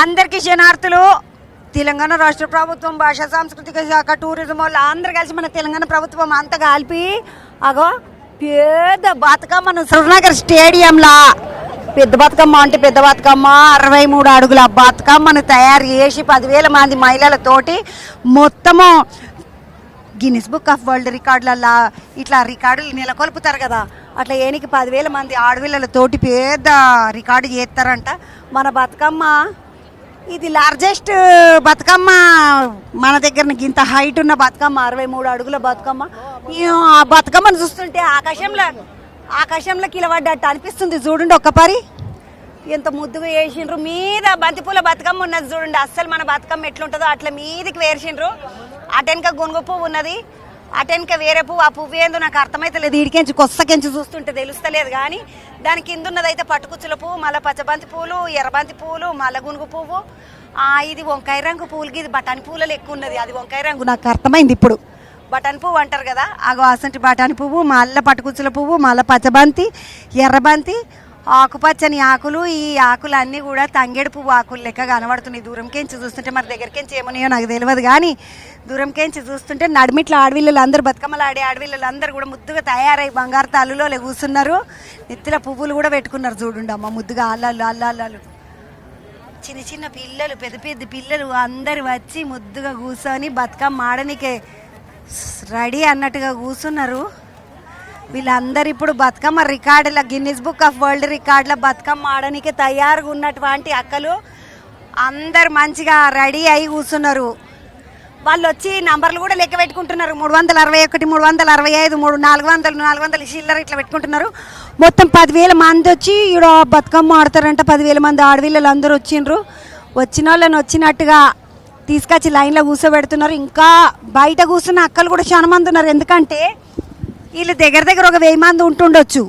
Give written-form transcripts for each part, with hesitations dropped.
అందరికీ శనార్థులు. తెలంగాణ రాష్ట్ర ప్రభుత్వం భాషా సాంస్కృతిక శాఖ టూరిజం వాళ్ళు అందరు కలిసి మన తెలంగాణ ప్రభుత్వం అంతా కలిపి అగో పెద్ద బతుకమ్మను సరూర్నగర్ స్టేడియంలా పెద్ద బతుకమ్మ అంటే పెద్ద బతుకమ్మ 63 అడుగుల బతుకమ్మను తయారు చేసి 10,000 మంది మహిళలతోటి మొత్తము గిన్నిస్ బుక్ ఆఫ్ వరల్డ్ రికార్డులలో ఇట్లా రికార్డులు నెలకొల్పుతారు కదా, అట్లా ఏనికి 10,000 మంది ఆడపిల్లలతోటి పెద్ద రికార్డు చేస్తారంట. మన బతుకమ్మ ఇది లార్జెస్ట్ బతుకమ్మ మన దగ్గర, ఇంత హైట్ ఉన్న బతుకమ్మ 63 అడుగుల బతుకమ్మ. ఆ బతుకమ్మను చూస్తుంటే ఆకాశంలో కిలబడ్డట్టు అనిపిస్తుంది. చూడండి ఒక్కపరి ఎంత ముద్దుగా వేసిండ్రు. మీద బంతిపూల బతుకమ్మ ఉన్నది చూడండి. అస్సలు మన బతుకమ్మ ఎట్లుంటుందో అట్లా మీదికి వేసిండ్రు. అటెనక గునుగు పువ్వు ఉన్నది, అటెనక వేరే పువ్వు. ఆ పువ్వు ఏందో నాకు అర్థమైతలేదు, ఈడికెంచి కొස්සకెంచి చూస్తుంటే తెలుస్తలేదు. కానీ దాని కింద ఉన్నదైతే పట్టుకుచ్చుల పువ్వు, మళ్ళీ పచ్చబంతి పూలు, ఎర్రబంతి పూలు, మళ్ళీ గునుగు పువ్వు. ఇది వంకాయ రంగు పూలకి, ఇది బఠానీ పూలలో ఎక్కువ ఉన్నది. అది వంకాయ రంగు నాకు అర్థమైంది ఇప్పుడు. బఠానీ పువ్వు అంటారు కదా, అగో అసంటి బఠానీ పువ్వు, మళ్ళీ పట్టుకుచ్చుల పువ్వు, మళ్ళీ పచ్చబంతి, ఎర్రబంతి, ఆకుపచ్చని ఆకులు. ఈ ఆకులు అన్నీ కూడా తంగేడు పువ్వు ఆకులు లెక్క కనబడుతున్నాయి దూరంకెంచి చూస్తుంటే. మరి దగ్గరికెంచి ఏమన్నాయో నాకు తెలియదు, కానీ దూరంకెంచి చూస్తుంటే నడిమిట్ల ఆడవిల్లలు అందరూ, బతుకమ్మలు ఆడే ఆడవిల్లలు అందరూ కూడా ముద్దుగా తయారై బంగారు తల్లులో కూర్చున్నారు. నెత్తిల పువ్వులు కూడా పెట్టుకున్నారు చూడండి అమ్మ, ముద్దుగా అల్లాలు. చిన్న చిన్న పిల్లలు, పెద్ద పెద్ద పిల్లలు అందరు వచ్చి ముద్దుగా కూర్చొని బతుకమ్మ ఆడనికే రెడీ అన్నట్టుగా కూర్చున్నారు. వీళ్ళందరూ ఇప్పుడు బతుకమ్మ రికార్డుల గిన్నిస్ బుక్ ఆఫ్ వరల్డ్ రికార్డుల బతుకమ్మ ఆడడానికి తయారుగా ఉన్నటువంటి అక్కలు అందరు మంచిగా రెడీ అయి కూర్చున్నారు. వాళ్ళు వచ్చి నంబర్లు కూడా లెక్క పెట్టుకుంటున్నారు. 361, 365, 400 చిల్లర ఇట్లా పెట్టుకుంటున్నారు. మొత్తం 10,000 మంది వచ్చి ఈడ బతుకమ్మ ఆడతారంట. 10,000 మంది ఆడవిల్లలు అందరూ వచ్చిండ్రు. వచ్చిన వాళ్ళని వచ్చినట్టుగా తీసుకొచ్చి లైన్లో కూర్చోబెడుతున్నారు. ఇంకా బయట కూర్చున్న అక్కలు కూడా చాలా మంది ఉన్నారు. ఎందుకంటే వీళ్ళు దగ్గర ఒక 1000 మంది ఉంటుండొచ్చు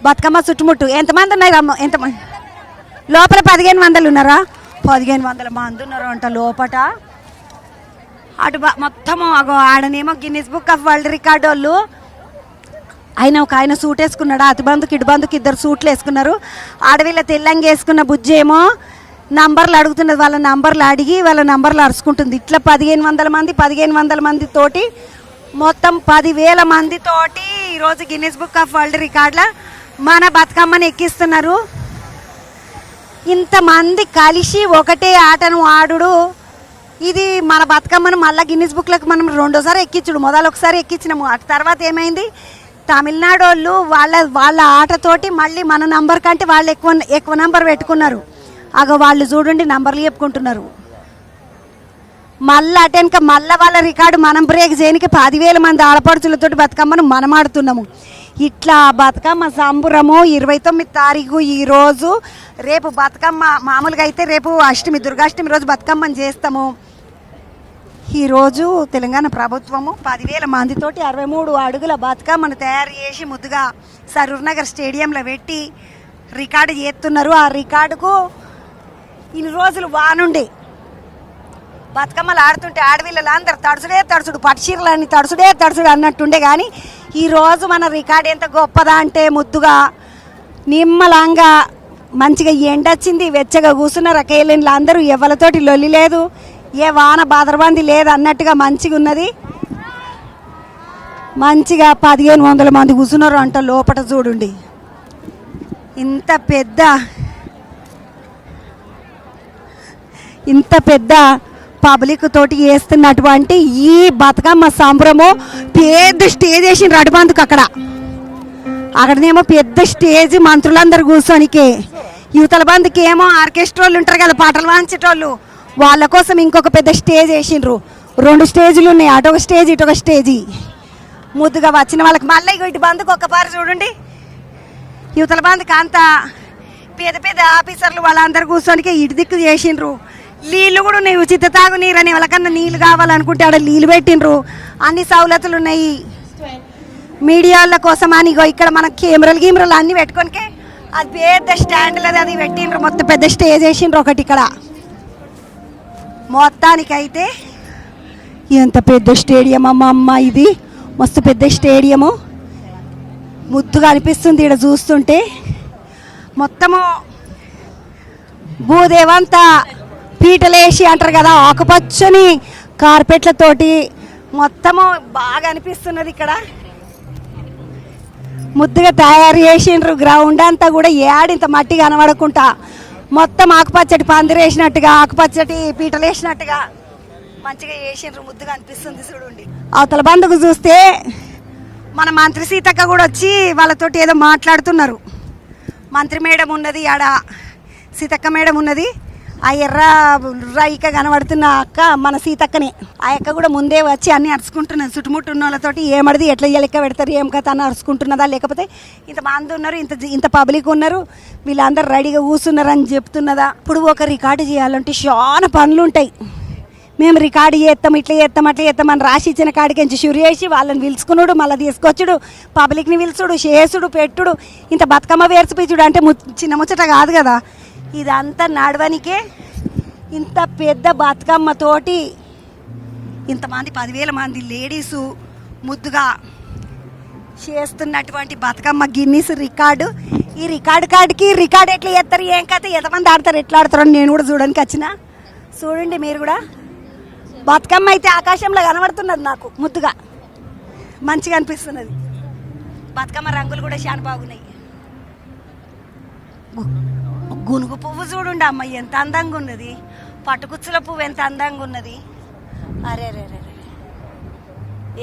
బతుకమ్మ చుట్టుముట్టు. ఎంతమంది ఉన్నారు అమ్మ? ఎంతమంది లోపల? 1,500 ఉన్నారా? 1,500 మంది ఉన్నారు అంట లోపట. అటు మొత్తము ఆడనేమో Guinness book of world record వాళ్ళు. ఆయన సూట్ వేసుకున్నాడు, అటు బంధుకి ఇటు బంధుకి 2 సూట్లు వేసుకున్నారు. ఆడవిళ్ళ తెల్లంగి వేసుకున్న బుజ్జి ఏమో నంబర్లు అడుగుతున్నది. వాళ్ళ నంబర్లు అడిగి వాళ్ళ నంబర్లు అరుచుకుంటుంది. ఇట్లా 1,500 మంది తోటి మొత్తం 10,000 మందితోటి ఈరోజు గిన్నిస్ బుక్ ఆఫ్ వరల్డ్ రికార్డుల మన బతుకమ్మని ఎక్కిస్తున్నారు. ఇంతమంది కలిసి ఒకటే ఆటను ఆడుడు, ఇది మన బతుకమ్మను మళ్ళీ గిన్నిస్ బుక్లకు మనం 2వ సారి ఎక్కించుడు. మొదలు ఒకసారి ఎక్కించినాము, అటు తర్వాత ఏమైంది, తమిళనాడు వాళ్ళు వాళ్ళ ఆటతోటి మళ్ళీ మన నంబర్ కంటే వాళ్ళు ఎక్కువ నంబర్ పెట్టుకున్నారు. వాళ్ళు చూడండి నంబర్లు చెప్పుకుంటున్నారు. మళ్ళీ అటెనక మళ్ళీ వాళ్ళ రికార్డు మనం బ్రేక్ చేయడానికి 10,000 మంది ఆడపడుచులతో బతుకమ్మను మనం ఆడుతున్నాము. ఇట్లా బతుకమ్మ సంబురము 29 తారీఖు ఈరోజు. రేపు బతుకమ్మ మామూలుగా అయితే రేపు అష్టమి, దుర్గాష్టమి రోజు బతుకమ్మని చేస్తాము. ఈరోజు తెలంగాణ ప్రభుత్వము 10,000 మందితోటి 63 అడుగుల బతుకమ్మను తయారు చేసి ముద్దుగా సరూర్నగర్ స్టేడియంలో పెట్టి రికార్డు చేస్తున్నారు. ఆ రికార్డుకు ఇన్ని రోజులు వానుండే బతుకమ్మలు ఆడుతుంటే ఆడవిల్లలు అందరు తడుచుడు, పట్టుచీరలని తడుచుడు అన్నట్టుండే. కానీ ఈరోజు మన రికార్డు ఎంత గొప్పదా అంటే ముద్దుగా నిమ్మలంగా మంచిగా ఎండొచ్చింది, వెచ్చగా కూర్చున్నారు అకేళ్ళలో అందరూ. ఎవరితోటి లొల్లి లేదు, ఏ వాన బాదరబంది లేదు అన్నట్టుగా మంచిగా ఉన్నది. మంచిగా 1,500 మంది కూర్చున్నారు అంట లోపల. చూడండి ఇంత పెద్ద పబ్లిక్ తోటి వేస్తున్నటువంటి ఈ బతుకమ్మ సంబరము. పెద్ద స్టేజ్ వేసిండ్రు అటుబందుకు. అక్కడనేమో పెద్ద స్టేజ్, మంత్రులందరూ కూర్చోనికే. యువతల బంధుకి ఏమో ఆర్కెస్ట్రాలు ఉంటారు కదా, పాటలు వాంచేటోళ్ళు, వాళ్ళ కోసం ఇంకొక పెద్ద స్టేజ్ వేసిండ్రు. 2 స్టేజీలు ఉన్నాయి, అటొక స్టేజ్ ఇటొక స్టేజీ. ముద్దుగా వచ్చిన వాళ్ళకి మళ్ళీ ఇటు బంధుకు ఒక్కపారి చూడండి. యువతల బంధుకి అంతా పెద్ద ఆఫీసర్లు వాళ్ళందరూ కూర్చోనికే ఇటు దిక్కు చేసిండ్రు. నీళ్ళు కూడా ఉన్నాయి, ఉచిత తాగు నీరు అని. ఎవరికన్నా నీళ్ళు కావాలనుకుంటే ఆడ నీళ్ళు పెట్టిండ్రు. అన్ని సౌలతులు ఉన్నాయి మీడియాల కోసం అని. ఇక్కడ మన కెమెరాలు అన్నీ పెట్టుకోనికే అది పెద్ద స్టాండ్లది అది పెట్టిండ్రు. మొత్తం పెద్ద స్టేజ్ వేసిండ్రు ఒకటి ఇక్కడ. మొత్తానికైతే ఎంత పెద్ద స్టేడియం అమ్మ, ఇది మస్తు పెద్ద స్టేడియము. ముద్దుగా అనిపిస్తుంది ఇక్కడ చూస్తుంటే. మొత్తము భూదేవంతా పీటలేసి అంటారు కదా, ఆకుపచ్చని కార్పెట్లతోటి మొత్తము బాగా అనిపిస్తున్నది. ఇక్కడ ముద్దుగా తయారు చేసిండ్రు. గ్రౌండ్ అంతా కూడా ఏడింత మట్టి కనబడకుండా మొత్తం ఆకుపచ్చటి పందిరేసినట్టుగా, ఆకుపచ్చటి పీటలు వేసినట్టుగా మంచిగా చేసిండ్రు. ముద్దుగా అనిపిస్తుంది చూడండి. అవతల బంధుకు చూస్తే మన మంత్రి సీతక్క కూడా వచ్చి వాళ్ళతోటి ఏదో మాట్లాడుతున్నారు. మంత్రి మేడం ఉన్నది, ఆడ సీతక్క మేడం ఉన్నది. ఆ ఎర్ర రైక కనబడుతున్న అక్క మన సీతక్కనే. ఆ అక్క కూడా ముందే వచ్చి అన్నీ అరుచుకుంటున్నది. చుట్టుముట్టు ఉన్న వాళ్ళతోటి ఏమడిది ఎట్లా లెక్క పెడతారు, ఏం కథ అని అరుచుకుంటున్నదా, లేకపోతే ఇంతమంది ఉన్నారు, ఇంత పబ్లిక్ ఉన్నారు, వీళ్ళందరూ రెడీగా కూర్చున్నారని చెప్తున్నదా. ఇప్పుడు ఒక రికార్డు చేయాలంటే చాలా పనులు ఉంటాయి. మేము రికార్డు చేస్తాం, ఇట్లా చేస్తాం, అట్లా చేస్తాం అని రాసి ఇచ్చిన కాడికి షురు చేసి వాళ్ళని పిలుచుకున్నాడు, మళ్ళీ తీసుకొచ్చుడు, పబ్లిక్ని పిలుచుడు, చేసుడు, పెట్టుడు, ఇంత బతుకమ్మ వేర్చిపించుడు అంటే చిన్న ముచ్చట కాదు కదా. ఇదంతా నడవనికే ఇంత పెద్ద బతుకమ్మతోటి ఇంతమంది 10,000 మంది లేడీసు ముద్దుగా చేస్తున్నటువంటి బతుకమ్మ గిన్నీస్ రికార్డు. ఈ రికార్డు ఎట్లా చేస్తారు, ఏం కథ, ఎంతమంది ఆడతారు, ఎట్లా ఆడతారు అని నేను కూడా చూడడానికి వచ్చిన. చూడండి మీరు కూడా. బతుకమ్మ అయితే ఆకాశంలో కనబడుతున్నది నాకు ముద్దుగా, మంచిగా అనిపిస్తున్నది. బతుకమ్మ రంగులు కూడా చాలా బాగున్నాయి. గునుగు పువ్వు చూడండి అమ్మ ఎంత అందంగా ఉన్నది. పట్టుకుచ్చుల పువ్వు ఎంత అందంగా ఉన్నది. అరే రే రే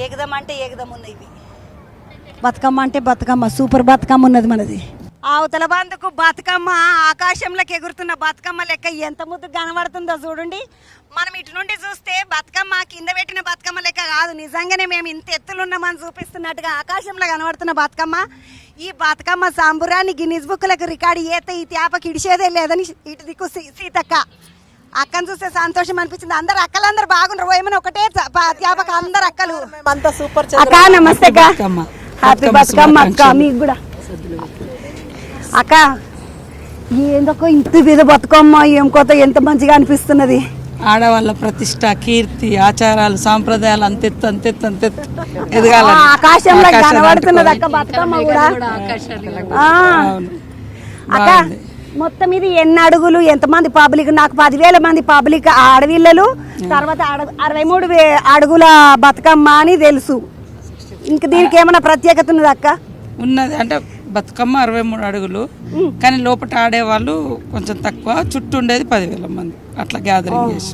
ఏకదం అంటే ఏకదం ఉన్నాయి ఇవి. బతుకమ్మ అంటే బతుకమ్మ, సూపర్ బతుకమ్మ ఉన్నది మనది. అవతల బందుకు బతుకమ్మ ఆకాశంలోకి ఎగురుతున్న బతుకమ్మ లెక్క ఎంత ముద్దు కనబడుతుందో చూడండి. మనం ఇటు నుండి చూస్తే బతుకమ్మ కింద పెట్టిన బతుకమ్మ లెక్క కాదు, నిజంగానే మేము ఇంత ఎత్తులున్నామని చూపిస్తున్నట్టుగా ఆకాశంలో కనబడుతున్న బతుకమ్మ. ఈ బతుకమ్మ సాంబురాన్ని గిన్నిస్ బుక్లకు రికార్డు చేస్తే ఈ తేపకి ఇడిచేదే లేదని ఇటు దిక్కు సీతక్క అక్కను చూస్తే సంతోషం అనిపించింది. అందరు అక్కలందరూ బాగున్నారు, ఏమైనా ఒకటే తేపక అందరు అక్కలు. అక్క నమస్తే అక్క, హ్యాపీ బతుకమ్మ అక్క మీకు కూడా. అక్క ఏందొక ఇంత మీద బతుకమ్మ ఏం కొత్త ఎంత మంచిగా అనిపిస్తున్నది. ఆడవాళ్ళ ప్రతిష్ట, కీర్తి, ఆచారాలు, సాంప్రదాయాలు అంతెత్తు ఎదగాలి. ఆకాశంలో కనబడుతున్నది అక్క బతుకమ్మ కూడా. అక్క మొత్తం ఇది ఎన్ని అడుగులు, ఎంతమంది పబ్లిక్? నాకు 10,000 మంది పబ్లిక్ ఆడవిల్లలు, తర్వాత 63 అడుగుల బతుకమ్మ అని తెలుసు. ఇంక దీనికి ఏమైనా ప్రత్యేకత ఉన్నది అక్క? ఉన్నది అంటే బతుకమ్మ 63 అడుగులు, కానీ లోపల ఆడేవాళ్ళు కొంచెం తక్కువ, చుట్టూ ఉండేది 10,000 మంది అట్లా గ్యాదరింగ్ చేసి.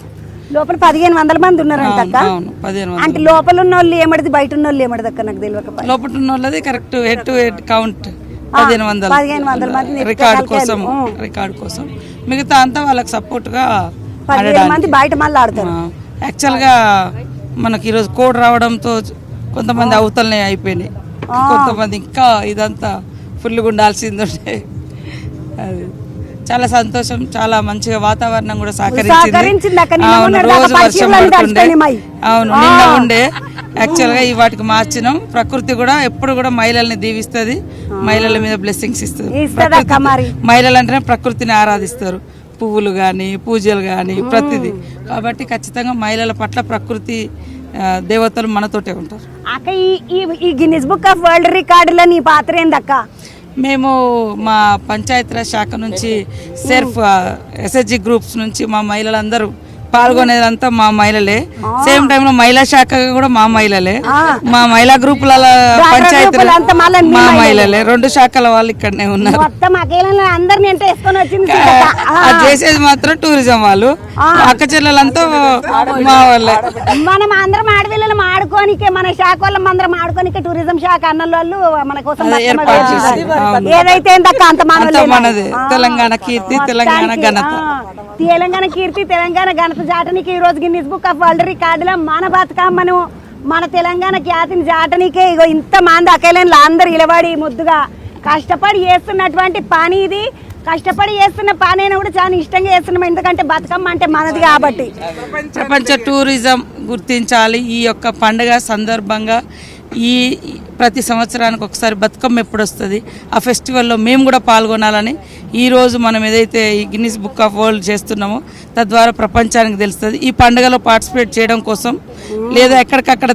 లోపల 1,500 మంది ఉన్నారంట అక్క. అవును 1,500 అంటే లోపల ఉన్న వాళ్ళు ఏమడిది, బయట ఉన్న వాళ్ళు ఏమడిది అక్క నాకు తెలియక. లోపల ఉన్న వాళ్ళది correct head to head count 1,500 మంది రికార్డు కోసం. మిగతా అంతా వాళ్ళకి సపోర్ట్ గా 10,000 మంది బయట మళ్ళీ ఆడతారు. యాక్చువల్ గా మనకి ఈరోజు కోడ్ రావడంతో కొంతమంది అవతలనే అయిపోయినాయి, కొంతమంది ఇంకా ఇదంతా ఫుల్గా ఉండాల్సింది ఉండే. అది చాలా సంతోషం, చాలా మంచిగా వాతావరణం కూడా సహకరించింది. అవును రోజు వర్షం పడుతుండే, అవును నిన్న ఉండే. యాక్చువల్గా ఈ వాటికి మార్చినాం. ప్రకృతి కూడా ఎప్పుడు కూడా మహిళల్ని దీవిస్తుంది, మహిళల మీద బ్లెస్సింగ్స్ ఇస్తుంది. మహిళలు అంటేనే ప్రకృతిని ఆరాధిస్తారు, పువ్వులు కానీ పూజలు కానీ ప్రతిదీ. కాబట్టి ఖచ్చితంగా మహిళల పట్ల ప్రకృతి దేవతలు మనతోటే ఉంటారు. అక్క ఈ గిన్నిస్ బుక్ ఆఫ్ వరల్డ్ రికార్డులో నీ పాత్ర ఏందక్క? మేము మా పంచాయతీరాజ్ శాఖ నుంచి సెర్ఫ్ ఎస్హెచ్జి గ్రూప్స్ నుంచి మా మహిళలందరూ పాల్గొనేదంతా మా మహిళలే. సేమ్ టైమ్ లో మహిళా శాఖ కూడా మా మహిళలే, మా మహిళా గ్రూపుల పంచాయతీలు మా మహిళలే. 2 శాఖల వాళ్ళు ఇక్కడనే ఉన్నారు. అది చేసేది మాత్రం టూరిజం వాళ్ళు, అక్క చెల్లెలంతా మా వాళ్ళే. మనం అందరం ఆడపిల్లలు ఆడుకోనికే, మన శాఖ వాళ్ళం అందరం ఆడుకోనికే టూరిజం శాఖ అన్న వాళ్ళు మన కోసం ఏదైతే అంత మనదే. తెలంగాణ కీర్తి, తెలంగాణ ఘనత, తెలంగాణ కీర్తి, తెలంగాణ ఘనత జాటనికి ఈ రోజు గిన్నిస్ బుక్ ఆఫ్ వరల్డ్ రికార్డులో మన బతుకమ్మను, మన తెలంగాణ ఖ్యాతిని జాటనికే ఇగో ఇంతమంది అక్కలేని అందరు ఇలబడి ముద్దుగా కష్టపడి చేస్తున్నటువంటి పని ఇది. కష్టపడి చేస్తున్న పని అయినా కూడా చాలా ఇష్టంగా చేస్తున్నాం, ఎందుకంటే బతుకమ్మ అంటే మనది కాబట్టి. ప్రపంచ టూరిజం గుర్తించాలి ఈ యొక్క పండుగ సందర్భంగా. ఈ ప్రతి సంవత్సరానికి ఒకసారి బతుకమ్మ ఎప్పుడు వస్తుంది, ఆ ఫెస్టివల్లో మేము కూడా పాల్గొనాలని ఈరోజు మనం ఏదైతే ఈ గిన్నిస్ బుక్ ఆఫ్ వరల్డ్ చేస్తున్నామో తద్వారా ప్రపంచానికి తెలుస్తుంది. ఈ పండుగలో పార్టిసిపేట్ చేయడం కోసం, లేదా ఎక్కడికక్కడ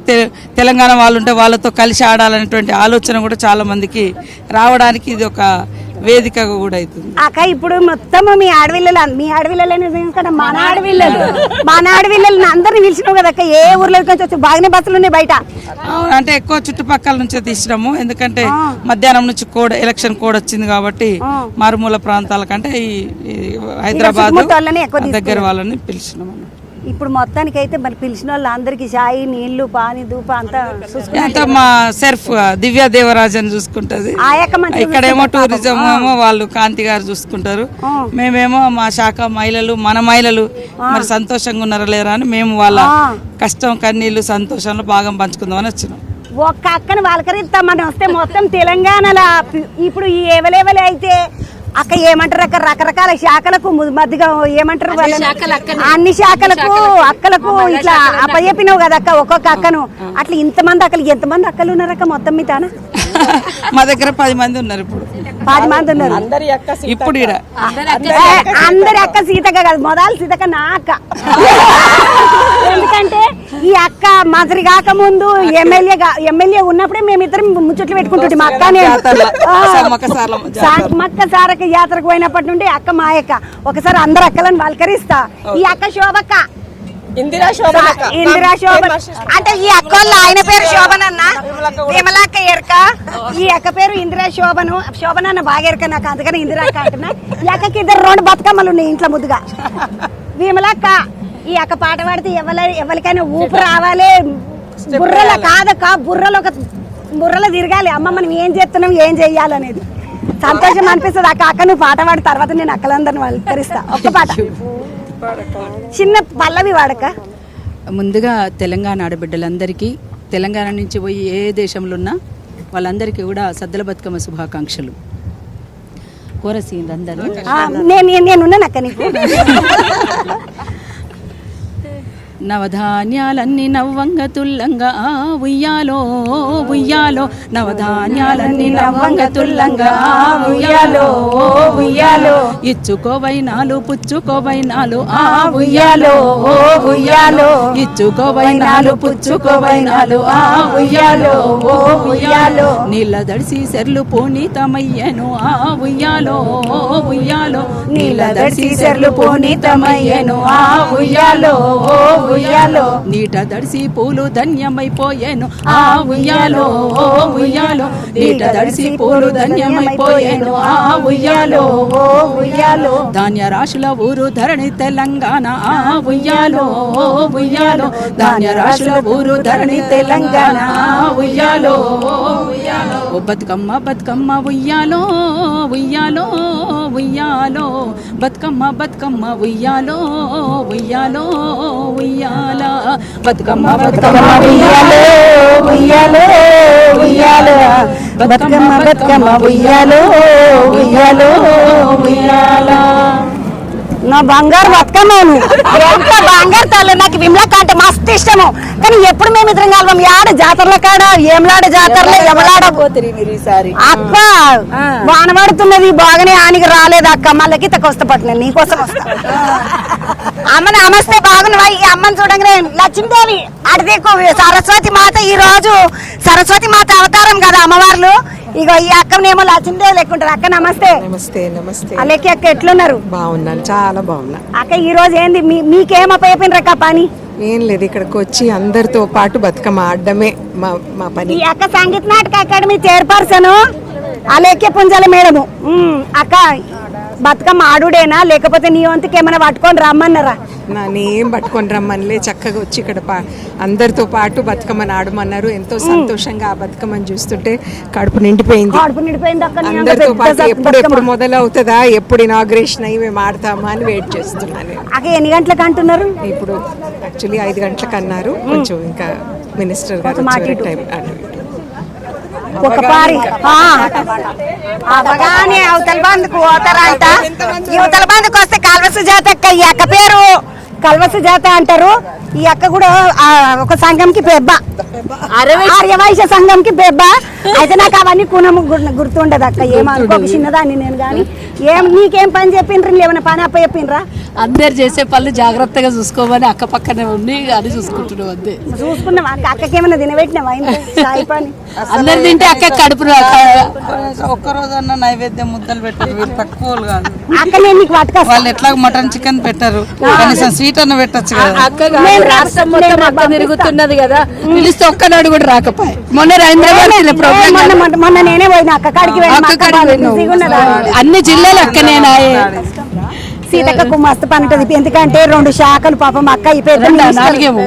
తెలంగాణ వాళ్ళు ఉంటే వాళ్ళతో కలిసి ఆడాలనేటువంటి ఆలోచన కూడా చాలామందికి రావడానికి ఇది ఒక వేదికగా కూడా అవుతుంది. అక్క ఇప్పుడు మొత్తం మీ ఆడవిల్లలని మన ఆడవిల్లలని అందరిని పిలిచినావు కదా అక్క. ఏ ఊర్లోకి వచ్చి బాగానే బస్సులు ఉన్నాయి బయట? అంటే ఎక్కువ చుట్టుపక్కల నుంచి తీసినాము, ఎందుకంటే మధ్యాహ్నం నుంచి ఎలక్షన్ కోడ్ వచ్చింది కాబట్టి మారుమూల ప్రాంతాల కంటే ఈ హైదరాబాద్ దగ్గర వాళ్ళని పిలిచినాము. ఇప్పుడు మొత్తానికి అయితే మరి పిలిచిన వాళ్ళు అందరికి చాయ్ నీళ్లు పానీ ధూప అంతా మా సెర్ఫ్ దివ్య దేవరాజన్ చూసుకుంటది. ఇక్కడేమో టూరిజం ఏమో వాళ్ళు కాంతి గారు చూసుకుంటారు. మేమేమో మా శాఖ మహిళలు మన మహిళలు మరి సంతోషంగా ఉన్నారా లేరా అని మేము వాళ్ళ కష్టం కన్నీళ్లు సంతోషంలో భాగం పంచుకుందామని వచ్చినాం. ఒక్క అక్కను వాళ్ళకరిస్తామని వస్తే మొత్తం తెలంగాణలో ఇప్పుడు ఈ ఎవలెవలే అయితే అక్క ఏమంటారు అక్క రకరకాల శాఖలకు మధ్యగా ఏమంటారు అన్ని శాఖలకు అక్కలకు ఇట్లా అప్పచెప్పినావు కదా అక్క ఒక్కొక్క అక్కను. అట్లా ఎంతమంది అక్కలు ఉన్నారు అక్క మొత్తం మీ తాన? మా దగ్గర 10 మంది ఉన్నారు. ఇప్పుడు 10 మంది ఉన్నారు. ఇప్పుడు అందరి అక్క సీతక్క కాదు, మొదలు సీతక్క నా అక్క. ఎందుకంటే ఈ అక్క మంత్రి కాక ముందు ఎమ్మెల్యే ఉన్నప్పుడే మేమిద్దరం ముచ్చట్లు పెట్టుకుంటుంటే మా అక్క మక్క సారక్క యాత్రకు పోయినప్పటి నుండి అక్క మా అక్క. ఒకసారి అందరు అక్కలను పలకరిస్తా. ఈ అక్క శోభక్క, ఇందిరా శోభన్ అంటే ఈ అక్క ఆయన పేరు శోభన్ అన్న, విమలాక్క ఎరక. ఈ అక్క పేరు ఇందిరా శోభన్ అన్న బాగా ఎరక నాకు, అందుకని ఇందిరా అక్క అంటున్నా. ఈ అక్కకి 2 బతుకమ్మలు ఉన్నాయి ఇంట్లో ముద్దుగా. విమలాక్క ఈ అక్క పాట పాడితే ఎవరికైనా ఊపు రావాలి, బుర్రలో కాదక్క బుర్రలో తిరగాలి. అమ్మ మనం ఏం చేస్తున్నాం ఏం చెయ్యాలనేది సంతోషం అనిపిస్తుంది. అక్క నువ్వు పాట పాడిన తర్వాత నేను అక్కలందరిని పలకరిస్తా. ఒక్క పాట చిన్న పల్లవి వాడక. ముందుగా తెలంగాణ ఆడబిడ్డలందరికీ, తెలంగాణ నుంచి పోయి ఏ దేశంలో ఉన్నా వాళ్ళందరికీ కూడా సద్దుల బతుకమ్మ శుభాకాంక్షలు. కోరసీన్ అందరూ నేనున్నానక్క నీకు. నవధాన్యాలన్నీ నవ్వంగ తుల్లంగా ఉయ్యాలో ఉయ్యాలో, నవధాన్యాలన్నీ నవ్వంగ తుల్లంగా ఉయ్యాలో ఉయ్యాలో, ఇచ్చుకోవైనాలు పుచ్చుకోవైనాలు ఆ ఉయ్యాలో ఉయ్యాలో, ఇచ్చుకోవైనాలు పుచ్చుకోవైనాలు ఆ ఉయ్యాలో ఉయ్యాలో, నీళ్ళ దడిసి సెర్లు పునీతమయ్యను ఆ ఉయ్యాలో ఉయ్యాలో, నీళ్ళ దడిసి సెర్లు పునీతమయ్యను ఆ ఉయ్యాలో ఉయ్యాలో, నీట దడిసి పూలు ధన్యమైపోయేను ఆ ఉయ్యాలో ఉయ్యాలో, నీట దడిసి పూలు ధన్యమైపోయేను ఆ ఉయ్యాలో ఉయ్యాలో, ధాన్య రాశుల ఊరు ధరణి తెలంగాణ ఆ ఉయ్యాలో ఉయ్యాలో, ధాన్య రాశుల ఊరు ధరణి తెలంగాణ ఆ ఉయ్యాలో ఉయ్యాలో, బతుకమ్మ బతుకమ్మ ఉయ్యాలో ఉయ్యాలో ఉయ్యాలో, బతుకమ్మ బతుకమ్మ ఉయ్యాలో ఉయ్యాలో ఉయ్యాల, బతుకమ్మ బతుకమ్మ ఉయ్యాలో ఉయ్యాలో ఉయ్యాల, బతుకమ్మ బతుకమ్మ ఉయ్యాలో ఉయ్యాలో ఉయ్యాల. నా బంగారు బతుకమ్మ ఎంత బంగారు తల్లి. నాకు విమలక్క అంటే మస్తు ఇష్టము. కానీ ఎప్పుడు మేము ఇద్దరం కలవం యాడ జాతరల కాడ ఏమలాడ జాతరలో అక్క వాన పడుతున్నది బాగానే ఆనికి రాలేదు అక్క. మళ్ళీ గీతకు వస్తా పట్టిన నీకోసం వస్తా. అమ్మ నమస్తే బాగున్నావా? ఈ అమ్మని చూడంగానే లక్ష్మీదేవి అడిదేకు సరస్వతి మాత. ఈ రోజు సరస్వతి మాత అవతారం కదా అమ్మవార్లు. ఇగో ఈ అక్కనేమో లక్ష్మీదేవి లెక్కుంటారు. అక్క నమస్తే. నమస్తే నమస్తే. అలేకి అక్క ఎట్లున్నారు? బాగున్నాను, చాలా బాగున్నా అక్క. ఈ రోజు ఏంది మీకేమపోయినరక్క పని? ఏం లేదు, ఇక్కడికి వచ్చి అందరితో పాటు బతుకమ్మ ఆడడమే మా పని. ఈ అక్క Sangeet Natak academy chairperson Alekhya పుంజల madam. అక్క బతుకమ్మ ఆడుడేనా లేకపోతే నీ వంతుకి ఏమైనా పట్టుకొని రమ్మన్నారా? నేనేం పట్టుకొని రమ్మనిలే, చక్కగా వచ్చి ఇక్కడ అందరితో పాటు బతుకమ్మని ఆడమన్నారు. ఎంతో సంతోషంగా ఆ బతుకమ్మని చూస్తుంటే కడుపు నిండిపోయింది. అందరితో పాటు ఎప్పుడు మొదలవుతుందా, ఎప్పుడు ఇనాగ్రేషన్ అయ్యి మేము ఆడతామా అని వెయిట్ చేస్తున్నాను. అక్క ఎన్ని గంటలకు అంటున్నారు? ఇప్పుడు యాక్చువల్లీ 5 గంటలకు అన్నారు. కొంచెం ఇంకా మినిస్టర్ గారు టైం ఒక పారి అవగానే అవతల బంధుకు పోతారంట. యువతల బంధుకు వస్తే కల్వసు జాత అక్క. ఈ అక్క పేరు కల్వసు జాత అంటారు. ఈ అక్క కూడా ఒక సంఘంకి పెబ్బ, ఆర్యవైశ్య సంఘంకి పెబ్బ. అయితే నాకు అవన్నీ కునము గుర్తుండదు అక్క. ఏమనుకో చిన్నదాన్ని నేను. కానీ నీకేం పని చెప్పిండ్రు? ఏమైనా పని అప్ప చెప్పిండ్రా? అందరు చేసే పనులు జాగ్రత్తగా చూసుకోమని అక్క పక్కనే ఉండి అది చూసుకుంటున్నాం అంతే. చూసుకున్నాం అక్కకి ఏమైనా తినబెట్టినావా సాయి పని అందరు తింటే అక్క కడుపు ఒక్కరోజన్నా నైవేద్యం ముద్దలు పెట్టారు, వీళ్ళు తక్కువ కాదు. అక్క నేను నీకు పట్టుకొస్తా. వాళ్ళు ఎట్లా మటన్ చికెన్ పెట్టారు, కనీసం స్వీట్ అన్న పెట్టచ్చు కదా. రాష్ట్రం మొత్తం అక్క తిరుగుతున్నది కదా, పిలిస్తే ఒక్కనాడు కూడా రాకపోయి. మొన్న హైదరాబాద్ మొన్న నేనే పోయినా అక్క కాడికి అన్ని జిల్లాలు అక్కనేనా. సీతక్కకు మస్తు పని ఉంటుంది, ఎందుకంటే 2 శాఖలు పాపం అక్క నాలుగేమో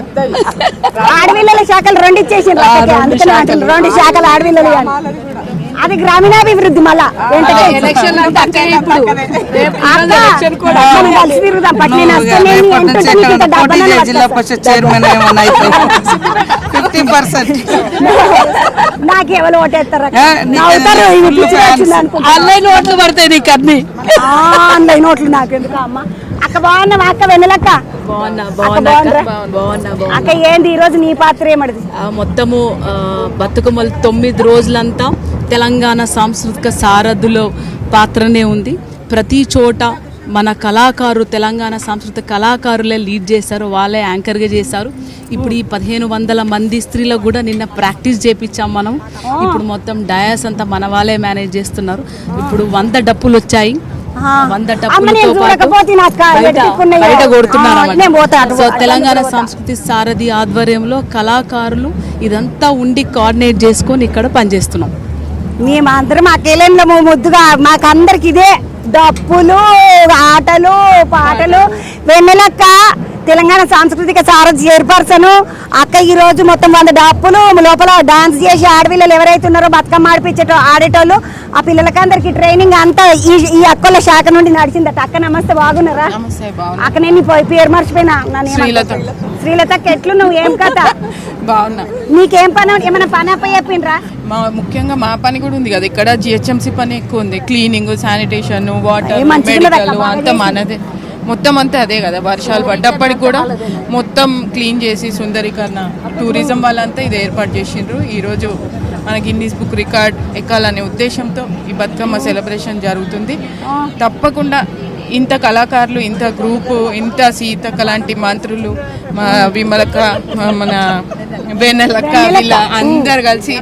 ఆడపిల్లల శాఖలు 2 ఇచ్చేసిండ్రు అక్కకి. అందుకని 2 శాఖలు ఆడపిల్లలు కానీ అది గ్రామీణాభివృద్ధి. మళ్ళా ఎలక్షన్ అంటే అక్క ఇప్పుడు కలిసి తిరుగుదాం. జిల్లా పరిషత్ చైర్మన్ ఏమన్నా అయితే 50%. నాకెవరు ఓటేస్తారు ఆన్లైన్ ఓట్లు పడతాయి నీకు అన్ని. ఆన్లైన్ ఓట్లు నాకు ఎందుకు అమ్మ. అక్క బాగున్నావా అక్క? వెన్నెలక్క అక్క ఏంది ఈ రోజు నీ పాత్ర ఏమడిది? మొత్తము బతుకమ్మలు 9 రోజులంతా తెలంగాణ సాంస్కృతిక సారథులో పాత్రనే ఉంది. ప్రతి చోట మన కళాకారులు, తెలంగాణ సాంస్కృతిక కళాకారులే లీడ్ చేశారు, వాళ్ళే యాంకర్గా చేశారు. ఇప్పుడు ఈ 1500 మంది స్త్రీలకు కూడా నిన్న ప్రాక్టీస్ చేపించాం మనం. ఇప్పుడు మొత్తం డయాస్ అంతా మన వాళ్ళే మేనేజ్ చేస్తున్నారు. ఇప్పుడు 100 డప్పులు వచ్చాయి. 100 డప్పులతో పాటు బయట కొడుతున్నారు. సో తెలంగాణ సంస్కృతి సారథి ఆధ్వర్యంలో కళాకారులు ఇదంతా ఉండి కోఆర్డినేట్ చేసుకొని ఇక్కడ పనిచేస్తున్నాం. మేమందరం అకేలేము ముద్దుగా మాకందరికి ఇదే డప్పులు, ఆటలు, పాటలు. వెన్నెలక్క తెలంగాణ సాంస్కృతిక సారథి చైర్పర్సన్ అక్క. ఈ రోజు మొత్తం 100 డప్పులు లోపల డాన్స్ చేసి ఆడపిల్లలు ఎవరైతే ఉన్నారో బతుకమ్మ ఆడేటోళ్ళు ఆ పిల్లలకి అందరికి ట్రైనింగ్ అంతా ఈ అక్కల శాఖ నుండి నడిచిందట. అక్క నమస్తే, బాగున్నారా అక్క? నేను పేరు మర్చిపోయినా. శ్రీలతక్క ఎట్లు నువ్వు? ఏం కథ? బాగున్నా. నీకేం పని, ఏమైనా పని అప్ప చెప్పిండ్రా? ముఖ్యంగా మా పని కూడా ఉంది కదా ఇక్కడ. జిహెచ్ఎంసీ పని ఎక్కువ ఉంది, క్లీనింగ్, శానిటేషన్, వాటర్, మెడికల్ అంతా మనదే. మొత్తం అంతా అదే కదా. వర్షాలు పడ్డప్పటికి కూడా మొత్తం క్లీన్ చేసి సుందరీకరణ టూరిజం వాళ్ళంతా ఇది ఏర్పాటు చేసిండ్రు. ఈరోజు మన గిన్నీస్ బుక్ రికార్డ్ ఎక్కాలనే ఉద్దేశంతో ఈ బతుకమ్మ సెలబ్రేషన్ జరుగుతుంది. తప్పకుండా ఇంత కళాకారులు, ఇంత గ్రూపు, ఇంత సీతక్క లాంటి మంత్రులు, విమలక్క, మన వెన్నెలక్క, వీళ్ళ అందరు కలిసి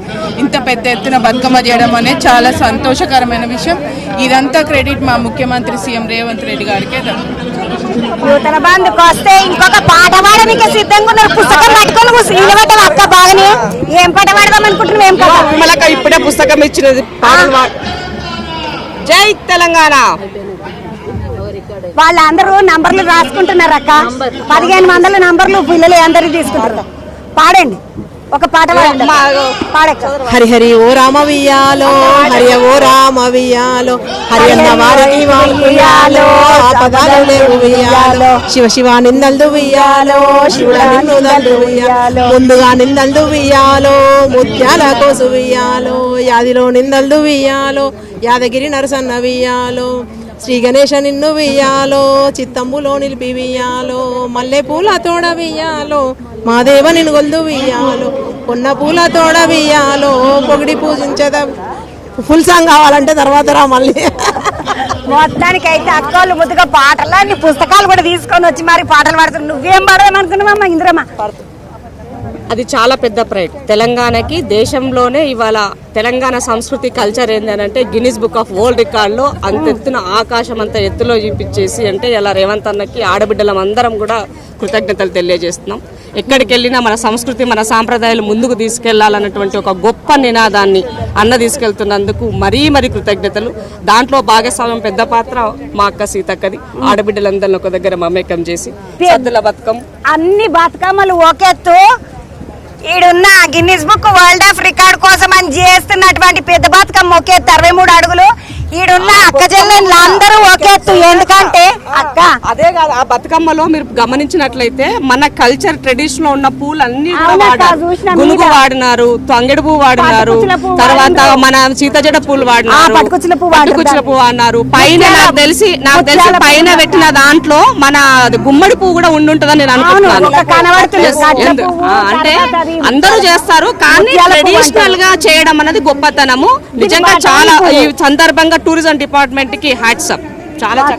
ఇంత పెద్ద ఎత్తున బతుకమ్మ చేయడం అనేది చాలా సంతోషకరమైన విషయం. ఇదంతా క్రెడిట్ మా ముఖ్యమంత్రి సీఎం రేవంత్ రెడ్డి గారికే. నూతన బంధుకు వస్తే ఇంకొక పాట పాడడానికి సిద్ధంగా ఉన్నారు. పుస్తకం పట్టుకొని నిలబడ్డాం అక్క. బాగానే ఏం పాట పాడదాం అనుకుంటున్నాం? ఏం పాట? మళ్ళీ ఇప్పుడే పుస్తకం ఇచ్చినది. జై తెలంగాణ. వాళ్ళందరూ నంబర్లు రాసుకుంటున్నారు అక్క. 1500 నంబర్లు పిల్లలు అందరికి తీసుకుంటారు. పాడండి ఒక పాట పాడక్క. హరి హరి ఓ రామ వియ్యాలో, హరి ఓ రామ వియ్యాలో, హరి అన్న వారికి వియ్యాలో, ఆపదలు లేవు వియ్యాలో, శివ శివ నిందలు వియ్యాలో, శివుడ నిందలు వియ్యాలో, ముందుగా నిందలు వియ్యాలో, ముత్యాల కోసు వియ్యాలో, యాదిలో నిందలు వియ్యాలో, యాదగిరి నరసన్న వియ్యాలో, శ్రీ గణేశ నిన్ను వియ్యాలో, చిత్తంబులో నిలిపి వియ్యాలో, మల్లె పూల తోడ వియ్యాలో, మాదేవ నిన్ను గొల్దు వియ్యాలో, కొన్న పూల తోడ వియ్యాలో, పొగిడి పూజించేద. ఫుల్ సాంగ్ కావాలంటే తర్వాత రా మళ్ళీ. మొత్తానికి అయితే అక్కలు ముద్దుగా పాటలు అన్ని పుస్తకాలు కూడా తీసుకొని వచ్చి మరి పాటలు పాడుతున్నారు. నువ్వేం పాడదామనుకున్నావమ్మా ఇంద్రమ్మ? అది చాలా పెద్ద ప్రైడ్ తెలంగాణకి. దేశంలోనే ఇవాళ తెలంగాణ సంస్కృతి కల్చర్ ఏంటంటే గిన్నిస్ బుక్ ఆఫ్ వరల్డ్ రికార్డులో అంత ఎత్తున ఆకాశం అంత ఎత్తులో చూపించేసి అంటే ఇలా రేవంత్ అన్నకి ఆడబిడ్డలం అందరం కూడా కృతజ్ఞతలు తెలియజేస్తున్నాం. ఎక్కడికి వెళ్ళినా మన సంస్కృతి, మన సాంప్రదాయాలు ముందుకు తీసుకెళ్లాలన్నటువంటి ఒక గొప్ప నినాదాన్ని అన్న తీసుకెళ్తున్నందుకు మరీ కృతజ్ఞతలు. దాంట్లో భాగస్వామ్యం పెద్ద పాత్ర మా అక్క సీతక్కది. ఆడబిడ్డలందరిని ఒక దగ్గర మమేకం చేసి సద్దుల బతుకమ్మ అన్ని బతుకమ్మలు ఒకెత్తు. ఈడున్న Guinness book world of record కోసం అని చేస్తున్నటువంటి పెద్ద బతుకమ్మ ఒకెత్తు 63 అడుగులు. ఈడున్న అక్క చెల్లెళ్ళు అందరూ ఒకెత్తు. ఎందుకంటే అక్క అదే కాదు, ఆ బతుకమ్మలో మీరు గమనించినట్లయితే మన కల్చర్ ట్రెడిషన్ లో ఉన్న పూలు అన్ని గునుగు వాడినారు, తంగెడు పువ్వు వాడినారు, తర్వాత మన సీతజడ పూలు వాడినారు, పట్టుకుచ్చుల పువ్వు వాడినారు. పైన నాకు తెలిసి పైన పెట్టిన దాంట్లో మన గుమ్మడి పువ్వు కూడా ఉండుంటదని నేను అనుకుంటున్నాను. అంటే అందరూ చేస్తారు కానీ ట్రెడిషనల్ గా చేయడం అనేది గొప్పతనము. నిజంగా చాలా ఈ సందర్భంగా టూరిజం డిపార్ట్మెంట్ కి హ్యాట్స్ అప్.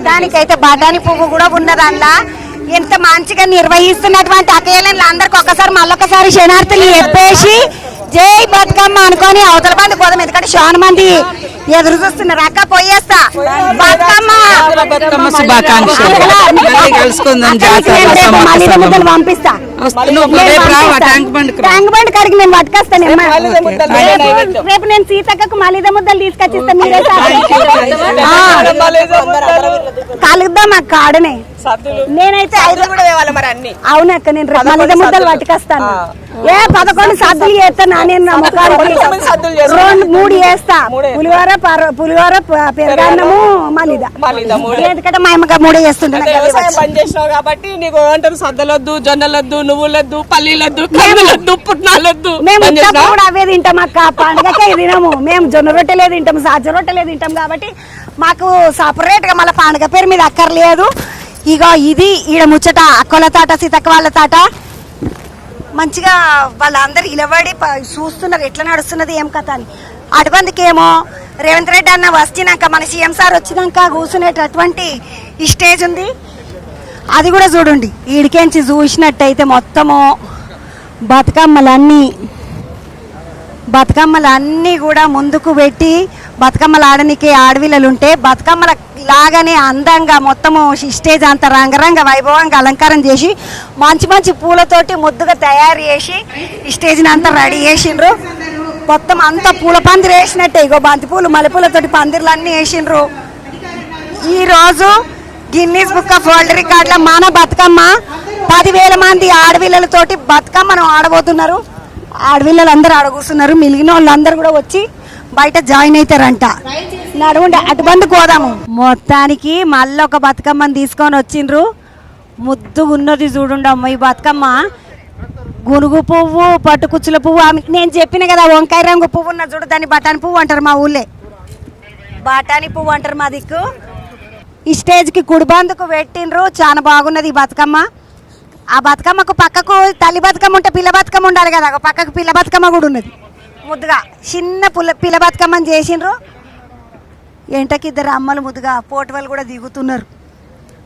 దానికైతే బఠానీ పువ్వు కూడా ఉన్నదల్లా. ఎంత మంచిగా నిర్వహిస్తున్నటువంటి అకేళన్లు అందరికి ఒక్కసారి మళ్ళొకసారి శనార్థులు చెప్పేసి జై బతుకమ్మ అనుకొని అవతల మంది పోదాం. ఎందుకంటే చాలా మంది ఎదురు చూస్తున్నారు. అక్క పోయేస్తా బతుకమ్మ శుభాకాంక్షలు. కలుసుకుందాం పంపిస్తా. ట్యాంక్ బండ్ కాడికి నేను పట్టుకొస్తాను. రేపు నేను సీతక్కకు మలిద ముద్దలు తీసుకొచ్చిస్తాను. మీరే కలుద్దాం అక్క ఆడనే. నేనైతే అవునక్క నేను రేపు మలిద ముద్దలు పట్టుకొస్తాను. 11 సద్దులు చేస్తాను నేను. 3 చేస్తా. పులిహోర పెరగన్నము మలిద. ఎందుకంటే మా అమ్మగా 3 చేస్తుంటాను కాబట్టి నీకు అంటారు సద్దలొద్దు, జొన్నలొద్దు, నువ్వులొద్దు, పల్లీలొద్దు, కందులొద్దు, పుట్నాలొద్దు. మేము కూడా అవే తింటాం అక్క. పండుగకే తినము మేము. జొన్న రొట్టెలే తింటాం, సాజ రొట్టెలే తింటాం. కాబట్టి మాకు సపరేట్ గా మళ్ళీ పండుగ పేరు మీద అక్కర్లేదు. ఇగో ఇది ఈడ ముచ్చట. అక్కల తాట, సీతక్క వాళ్ళ తాట. మంచిగా వాళ్ళందరూ ఇలబడి చూస్తున్నారు ఎట్లా నడుస్తున్నది ఏం కథ అని. అటువంటికేమో రేవంత్ రెడ్డి అన్న వచ్చినాక మన సీఎం సార్ వచ్చినాక కూర్చునేటటువంటి ఈ స్టేజ్ ఉంది. అది కూడా చూడండి. ఈడికెంచి చూసినట్టయితే మొత్తము బతుకమ్మలన్నీ కూడా ముందుకు పెట్టి బతుకమ్మలు ఆడనికి ఆడవిల్లలు ఉంటే బతుకమ్మల లాగానే అందంగా మొత్తము స్టేజ్ అంత రంగరంగ వైభవంగా అలంకారం చేసి మంచి మంచి పూలతోటి ముద్దుగా తయారు చేసి ఈ స్టేజ్ని అంతా రెడీ చేసిండ్రు. మొత్తం అంతా పూల పందిరి వేసినట్టే. ఇగో బంతి పూలు, మల్లెపూలతోటి పందిర్లు అన్నీ వేసిండ్రు. ఈరోజు గిన్నీస్ బుక్ ఆఫ్ వరల్డ్ రికార్డులో మన బతుకమ్మ 10,000 మంది ఆడవిల్లలతోటి బతుకమ్మను ఆడబోతున్నారు. ఆడవిల్లలు అందరూ ఆడకూస్తున్నారు. మిగిలిన వాళ్ళందరూ కూడా వచ్చి బయట జాయిన్ అవుతారంట. నడువుండి అటుబందుకు పోదాము. మొత్తానికి మళ్ళీ ఒక బతుకమ్మని తీసుకొని వచ్చిండ్రు. ముద్దుగా ఉన్నది చూడుండమ్మ ఈ బతుకమ్మ. గునుగు పువ్వు, పట్టుకుచ్చుల పువ్వు. నేను చెప్పిన కదా వంకాయ రంగు పువ్వు ఉన్న చూడు, దాన్ని బఠానీ పువ్వు అంటారు మా ఊళ్ళే. బఠానీ పువ్వు అంటారు మా దిక్కు. ఈ స్టేజ్కి కుడిబందుకు పెట్టిండ్రు. చాలా బాగున్నది ఈ బతుకమ్మ. ఆ బతుకమ్మకు పక్కకు తల్లి బతుకమ్మ ఉంటే పిల్ల బతుకమ్మ ఉండాలి కదా. పక్కకు పిల్ల బతుకమ్మ కూడా ఉన్నది. ముద్దుగా చిన్న పిల్ల బతుకమ్మని చేసిండ్రు. ఎంటకి 2 అమ్మలు ముద్దుగా పోటువలు కూడా దిగుతున్నారు.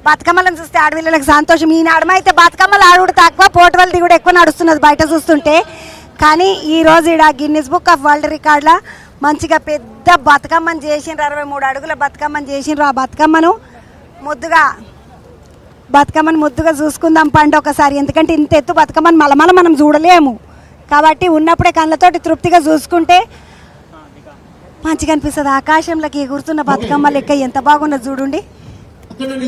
బతుకమ్మలను చూస్తే ఆడపిల్లలకు సంతోషం. ఈ నడుమ అయితే బతుకమ్మలు ఆడుడు తక్కువ, పోటువలు దిగుడు ఎక్కువ నడుస్తున్నది బయట చూస్తుంటే. కానీ ఈరోజు ఇక్కడ గిన్నిస్ బుక్ ఆఫ్ వరల్డ్ రికార్డులో మంచిగా పెద్ద బతుకమ్మని చేసిండ్రు. 63 అడుగుల బతుకమ్మని చేసిండ్రు. ఆ బతుకమ్మను ముద్దుగా చూసుకుందాం పండు ఒకసారి. ఎందుకంటే ఇంత ఎత్తు బతుకమ్మని మలమల మనం చూడలేము. కాబట్టి ఉన్నప్పుడే కళ్ళతోటి తృప్తిగా చూసుకుంటే మంచిగా అనిపిస్తుంది. ఆకాశంలోకి ఎగురుతున్న బతుకమ్మ లెక్క ఎంత బాగున్నది చూడండి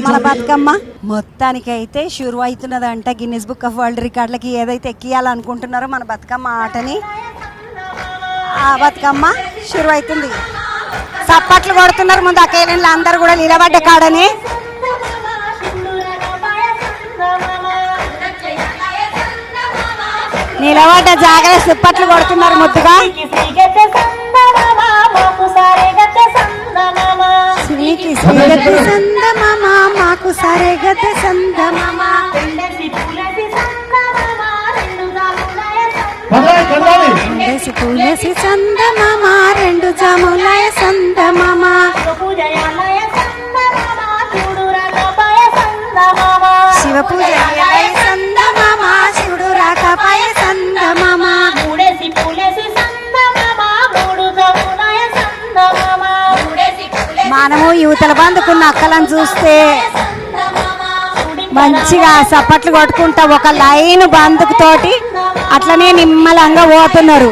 మన బతుకమ్మ. మొత్తానికి అయితే షురు అవుతున్నదంట గిన్నిస్ బుక్ ఆఫ్ వరల్డ్ రికార్డులకి. ఏదైతే ఎక్కియాలనుకుంటున్నారో మన బతుకమ్మ ఆటని, ఆ బతుకమ్మ షురు అవుతుంది. చప్పట్లు కొడుతున్నారు ముందు అకేళన్లు అందరూ కూడా నిలబడ్డ కాడని. నిలబడ్డ జాగ్రత్త చప్పట్లు కొడుతున్నారు ముద్దుగా. శ్రీకి శ్రీగతి సందమామ మాకు సరేగత సందమామ తులసి సందమామ 2 జాములయ సందమామ శివ పూజ సందమామ శివుడు రాకపాయ సందమామ మనము యువతల బందుకున్న అక్కలను చూస్తే మంచిగా చప్పట్లు కొట్టుకుంటా ఒక లైన్ బందుకు తోటి అట్లనే నిమ్మలంగా పోతున్నారు.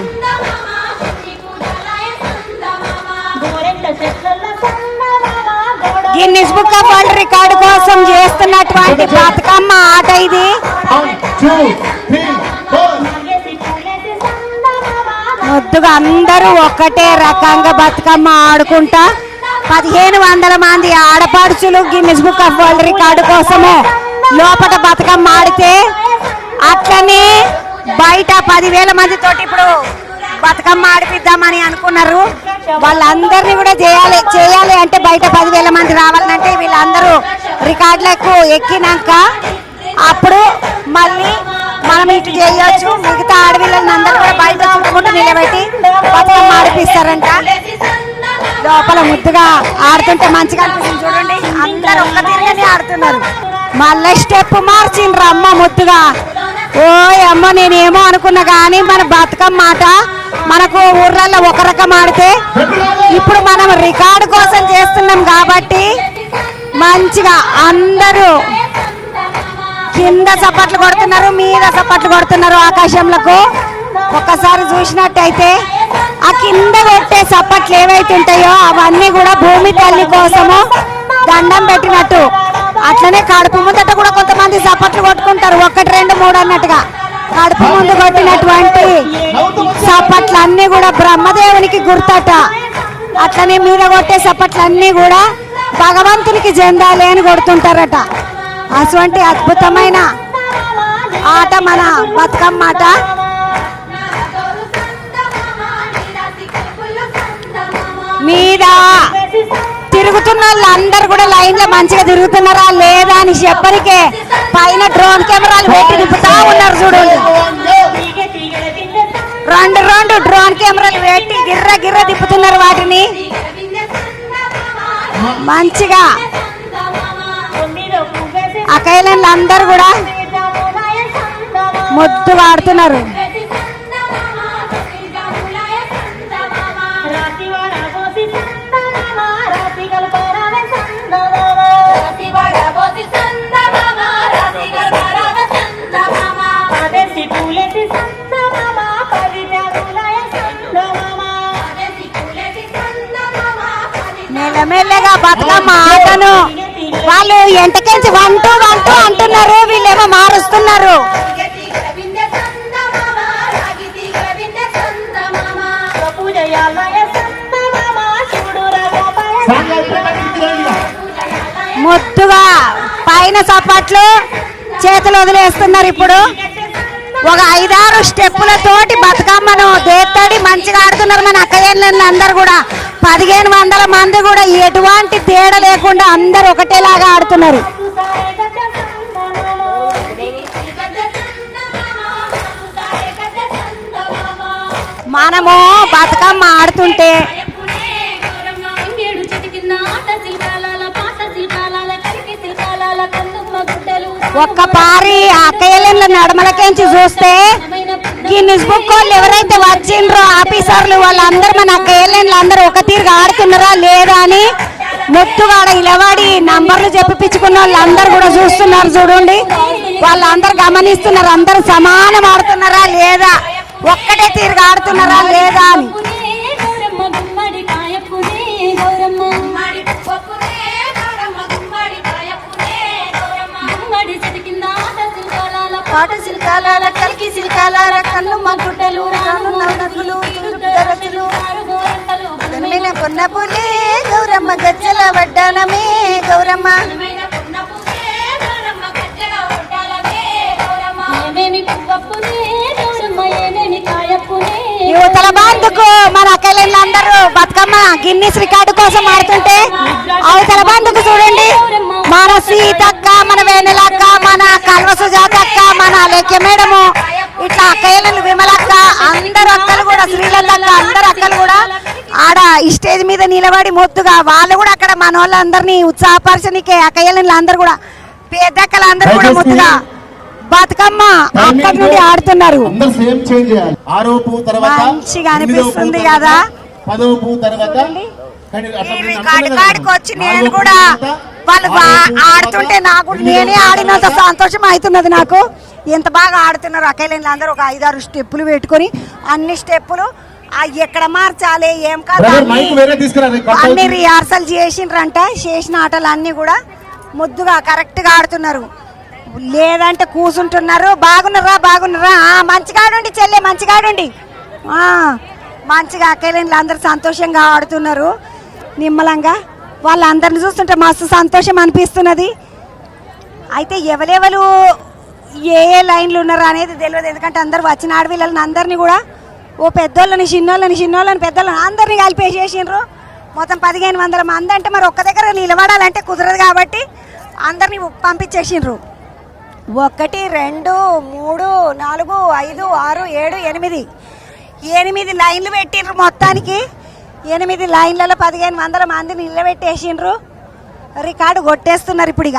Guinness book of world record కోసం చేస్తున్నటువంటి బతుకమ్మ ఆట ఇది. ముద్దుగా అందరూ ఒకటే రకంగా బతుకమ్మ ఆడుకుంటా 1500 మంది ఆడపడుచులు Guinness book of world record కోసము లోపల బతుకమ్మ ఆడితే అట్లనే బయట 10,000 మంది తోటి ఇప్పుడు బతుకమ్మ ఆడిపిద్దామని అనుకున్నారు. వాళ్ళందరినీ కూడా చేయాలి అంటే బయట 10,000 మంది రావాలంటే వీళ్ళందరూ రికార్డులకు ఎక్కినాక అప్పుడు మళ్ళీ మనం ఇటు చేయొచ్చు. మిగతా ఆడపిల్లలని అందరూ కూడా బయట చుట్టుకుంటూ నిలబెట్టి బతుకమ్మ ఆడిపిస్తారంట. లోపల ముద్దుగా ఆడుతుంటే మంచిగా అనిపిస్తుంది చూడండి. అందరు ఒక్క తిరిగానే ఆడుతున్నారు. మళ్ళీ స్టెప్ మార్చిండ్రు అమ్మ ముద్దుగా. ఓ అమ్మ నేనేమో అనుకున్నా కానీ మన బతుకమ్మ మాట మనకు ఊర్లలో ఒక రకం ఆడితే ఇప్పుడు మనం రికార్డు కోసం చేస్తున్నాం కాబట్టి మంచిగా అందరూ కింద చప్పట్లు కొడుతున్నారు, మీద చప్పట్లు కొడుతున్నారు ఆకాశంలకు. ఒక్కసారి చూసినట్టయితే ఆ కింద కొట్టే చప్పట్లు ఏవైతే ఉంటాయో అవన్నీ కూడా భూమి తల్లి కోసము దండం పెట్టినట్టు. అట్లనే కడుపు ముందట కూడా కొంతమంది చప్పట్లు కొట్టుకుంటారు, 1 2 3 అన్నట్టుగా. కడుపు ముందు కొట్టినటువంటి చప్పట్లు అన్ని కూడా బ్రహ్మదేవునికి గుర్తట. అట్లనే మీద కొట్టే చప్పట్లు అన్ని కూడా భగవంతునికి చెందాలి అని కొడుతుంటారట. అటువంటి అద్భుతమైన ఆట మన బతుకమ్మ ఆట. మీద తిరుగుతున్న వాళ్ళందరూ కూడా లైన్ లో మంచిగా తిరుగుతున్నారా లేదా అని చెప్పరికే పైన డ్రోన్ కెమెరాలు పెట్టి తిప్పుతా ఉన్నారు చూడండి. 2 డ్రోన్ కెమెరాలు పెట్టి గిర్ర గిర్ర తిప్పుతున్నారు వాటిని. మంచిగా అకైలన్లు అందరూ కూడా ముద్దు వాడుతున్నారు. మెల్లమెల్లగా బతుకమ్మ ఆటను వాళ్ళు ఎంటకెంచి 1 2 1 2 అంటున్నారు, వీళ్ళేమో మారుస్తున్నారు. ముద్దుగా పైన చప్పట్లు చేతులు వదిలేస్తున్నారు. ఇప్పుడు ఒక 5 6 స్టెప్పులతోటి బతుకమ్మను దేత్తడి మంచిగా ఆడుతున్నారు మన అక్కయ్యలు అందరు కూడా. 1500 మంది కూడా ఎటువంటి తేడా లేకుండా అందరు ఒకటేలాగా ఆడుతున్నారు. మనము బతుకమ్మ ఆడుతుంటే ఒక్క పారి అక్కయ్యల నడమలకేంచి చూస్తే గిన్నిస్ బుక్ వాళ్ళు ఎవరైతే వచ్చిండ్రో ఆఫీసర్లు వాళ్ళందరూ మన అక్కయ్యలు అందరూ ఒక తీరుగా ఆడుతున్నారా లేదా అని ముత్తుగాడ ఇలవాడి నంబర్లు చెప్పిపించుకున్న వాళ్ళందరూ కూడా చూస్తున్నారు చూడండి. వాళ్ళందరూ గమనిస్తున్నారు అందరూ సమానం ఆడుతున్నారా లేదా, ఒక్కటే తీరుగా ఆడుతున్నారా లేదా అని. పాట సిల్కాల కలికి సిల్కాల కన్ను మగుటలు నవ్వులు కొన్న పులి గౌరమ్మ గజ్జల వడ్డానమే గౌరమ్మ. యువతల బంధుకు మన అక్కలందరూ బతుకమ్మ గిన్నిస్ రికార్డు కోసం ఆడుతుంటే అవతల బంధుకు చూడండి మన సీతక్క, మన వేణులక్క, మన కల్వ సుజాతక్క, మన లెక్క మేడము, ఇట్లా అక్కయ్యలు విమలక్క అందరు అక్కలు కూడా శ్రీలతక్క అందరు అక్కలు కూడా ఆడ ఈ స్టేజ్ మీద నిలబడి మొత్తుగా వాళ్ళు కూడా అక్కడ మన వాళ్ళందరినీ ఉత్సాహపరచనికే అక్కయ్యలు అందరు కూడా పెద్దక్కలు అందరూ కూడా మొత్తుగా బతుకమ్మ అక్కడి నుండి ఆడుతున్నారు. మంచిగా అనిపిస్తుంది కదా. రికార్డు కాడికి వచ్చి నేను కూడా వాళ్ళు ఆడుతుంటే నాకు నేనే ఆడినంత సంతోషం అవుతున్నది నాకు. ఎంత బాగా ఆడుతున్నారు అక్కయ్యలు అందరూ. ఒక 5 6 స్టెప్పులు పెట్టుకొని అన్ని స్టెప్పులు ఎక్కడ మార్చాలి ఏం కాదు అన్ని రిహార్సల్ చేసిండ్రంట. చేసిన ఆటలు అన్ని కూడా ముద్దుగా కరెక్ట్ గా ఆడుతున్నారు, లేదంటే కూర్చుంటున్నారు. బాగున్నారా మంచిగా ఆడండి చెల్లె మంచిగా ఆడండి. మంచిగా అక్కయ్యలు అందరూ సంతోషంగా ఆడుతున్నారు నిమ్మలంగా. వాళ్ళందరిని చూస్తుంటే మస్తు సంతోషం అనిపిస్తున్నది. అయితే ఎవరెవరు ఏ లైన్లు ఉన్నారు అనేది తెలియదు, ఎందుకంటే అందరు వచ్చిన ఆడపిల్లలని అందరినీ కూడా ఓ పెద్దోళ్ళని చిన్నోళ్ళని పెద్దోళ్ళని అందరినీ కలిపేసేసిండ్రు. మొత్తం 1500 మంది అంటే మరి ఒక్క దగ్గర నిలబడాలంటే కుదరదు కాబట్టి అందరినీ పంపించేసిండ్రు. 1 2 3 4 5 6 7 8 లైన్లు పెట్టిండ్రు మొత్తానికి. 8 లైన్లలో 1500 మందిని నిలబెట్టేసిండ్రు. రికార్డు కొట్టేస్తున్నారు ఇప్పుడు.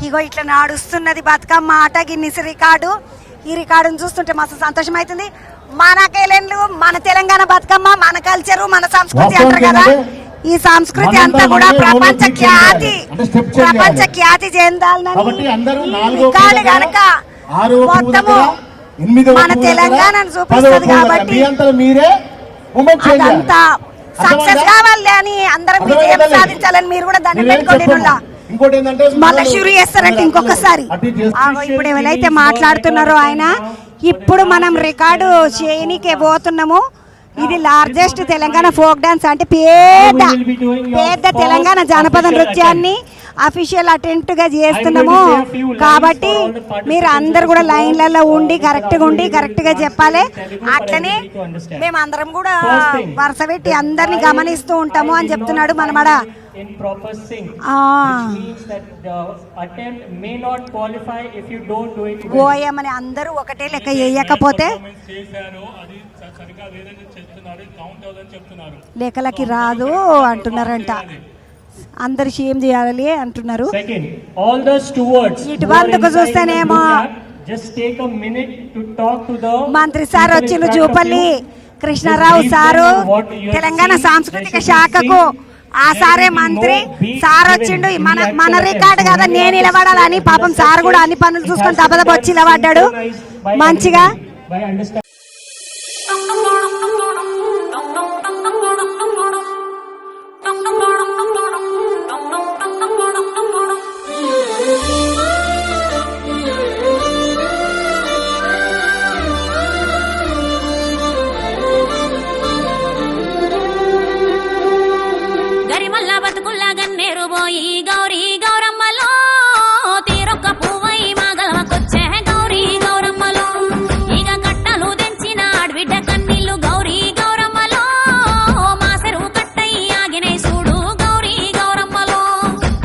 ఇగో ఇట్లా నడుస్తున్నది బతుకమ్మ ఆట, గిన్నిస్ రికార్డు. ఈ రికార్డును చూస్తుంటే మస్తు సంతోషం అవుతుంది. మనకేలేండ్లు, మన తెలంగాణ బతుకమ్మ, మన కల్చరు, మన సంస్కృతి అంటారు కదా. ఈ సంస్కృతి అంతా కూడా ప్రపంచ ఖ్యాతి చెందాలని రికార్డు కనుక మొత్తము మన తెలంగాణను చూపిస్తుంది కాబట్టి అదంతా సక్సెస్ కావాలి అని అందరం విజయం సాధించాలని మీరు కూడా దాన్ని పెట్టుకోండి. మళ్ళీ షురు చేస్తారంటే ఇంకొకసారి. ఇప్పుడు ఎవరైతే మాట్లాడుతున్నారో ఆయన, ఇప్పుడు మనం రికార్డు చేయనీకే పోతున్నాము. ఇది లార్జెస్ట్ తెలంగాణ ఫోక్ డాన్స్, అంటే పేద తెలంగాణ జానపద నృత్యాన్ని అఫీషియల్ అటెంప్ట్ గా చేస్తున్నాము. కాబట్టి మీరు అందరు కూడా లైన్లలో ఉండి కరెక్ట్ గా చెప్పాలి. అట్లనే మేము అందరం కూడా వరుస పెట్టి అందరిని గమనిస్తూ ఉంటాము అని చెప్తున్నాడు మనమడ. in proper sync, which means that the attempt may not qualify if you don't do it well. గోయమని అందరూ ఒకటే లెక్క చేయకపోతే లెక్కలకి రాదు అంటున్నారంట. అందరు సేమ్ చేయాలి అంటున్నారు. Second, all the stewards ఇటువంతకు చూస్తేనేమో just take a minute to talk to the మంత్రి సార్ వచ్చిండు, జూపల్లి కృష్ణారావు సారు, తెలంగాణ సాంస్కృతిక శాఖకు ఆ సారే మంత్రి సార్ వచ్చిండు. మన రికార్డు కదా, నేను నిలబడాలని పాపం సార్ కూడా అన్ని పనులు చూసుకొని దెబ్బ వచ్చి నిలబడ్డాడు మంచిగా. పోయి గౌరీ గౌరమ్మలో తీరొక్క పువ్వై మాగలవకొచ్చే గౌరీ గౌరమ్మలో, ఇక కట్టలు తెంచిన ఆడబిడ్డ కన్నీళ్లు గౌరీ గౌరమ్మలో, మా చెరువు కట్టై ఆగినై చూడు గౌరీ గౌరమ్మలో,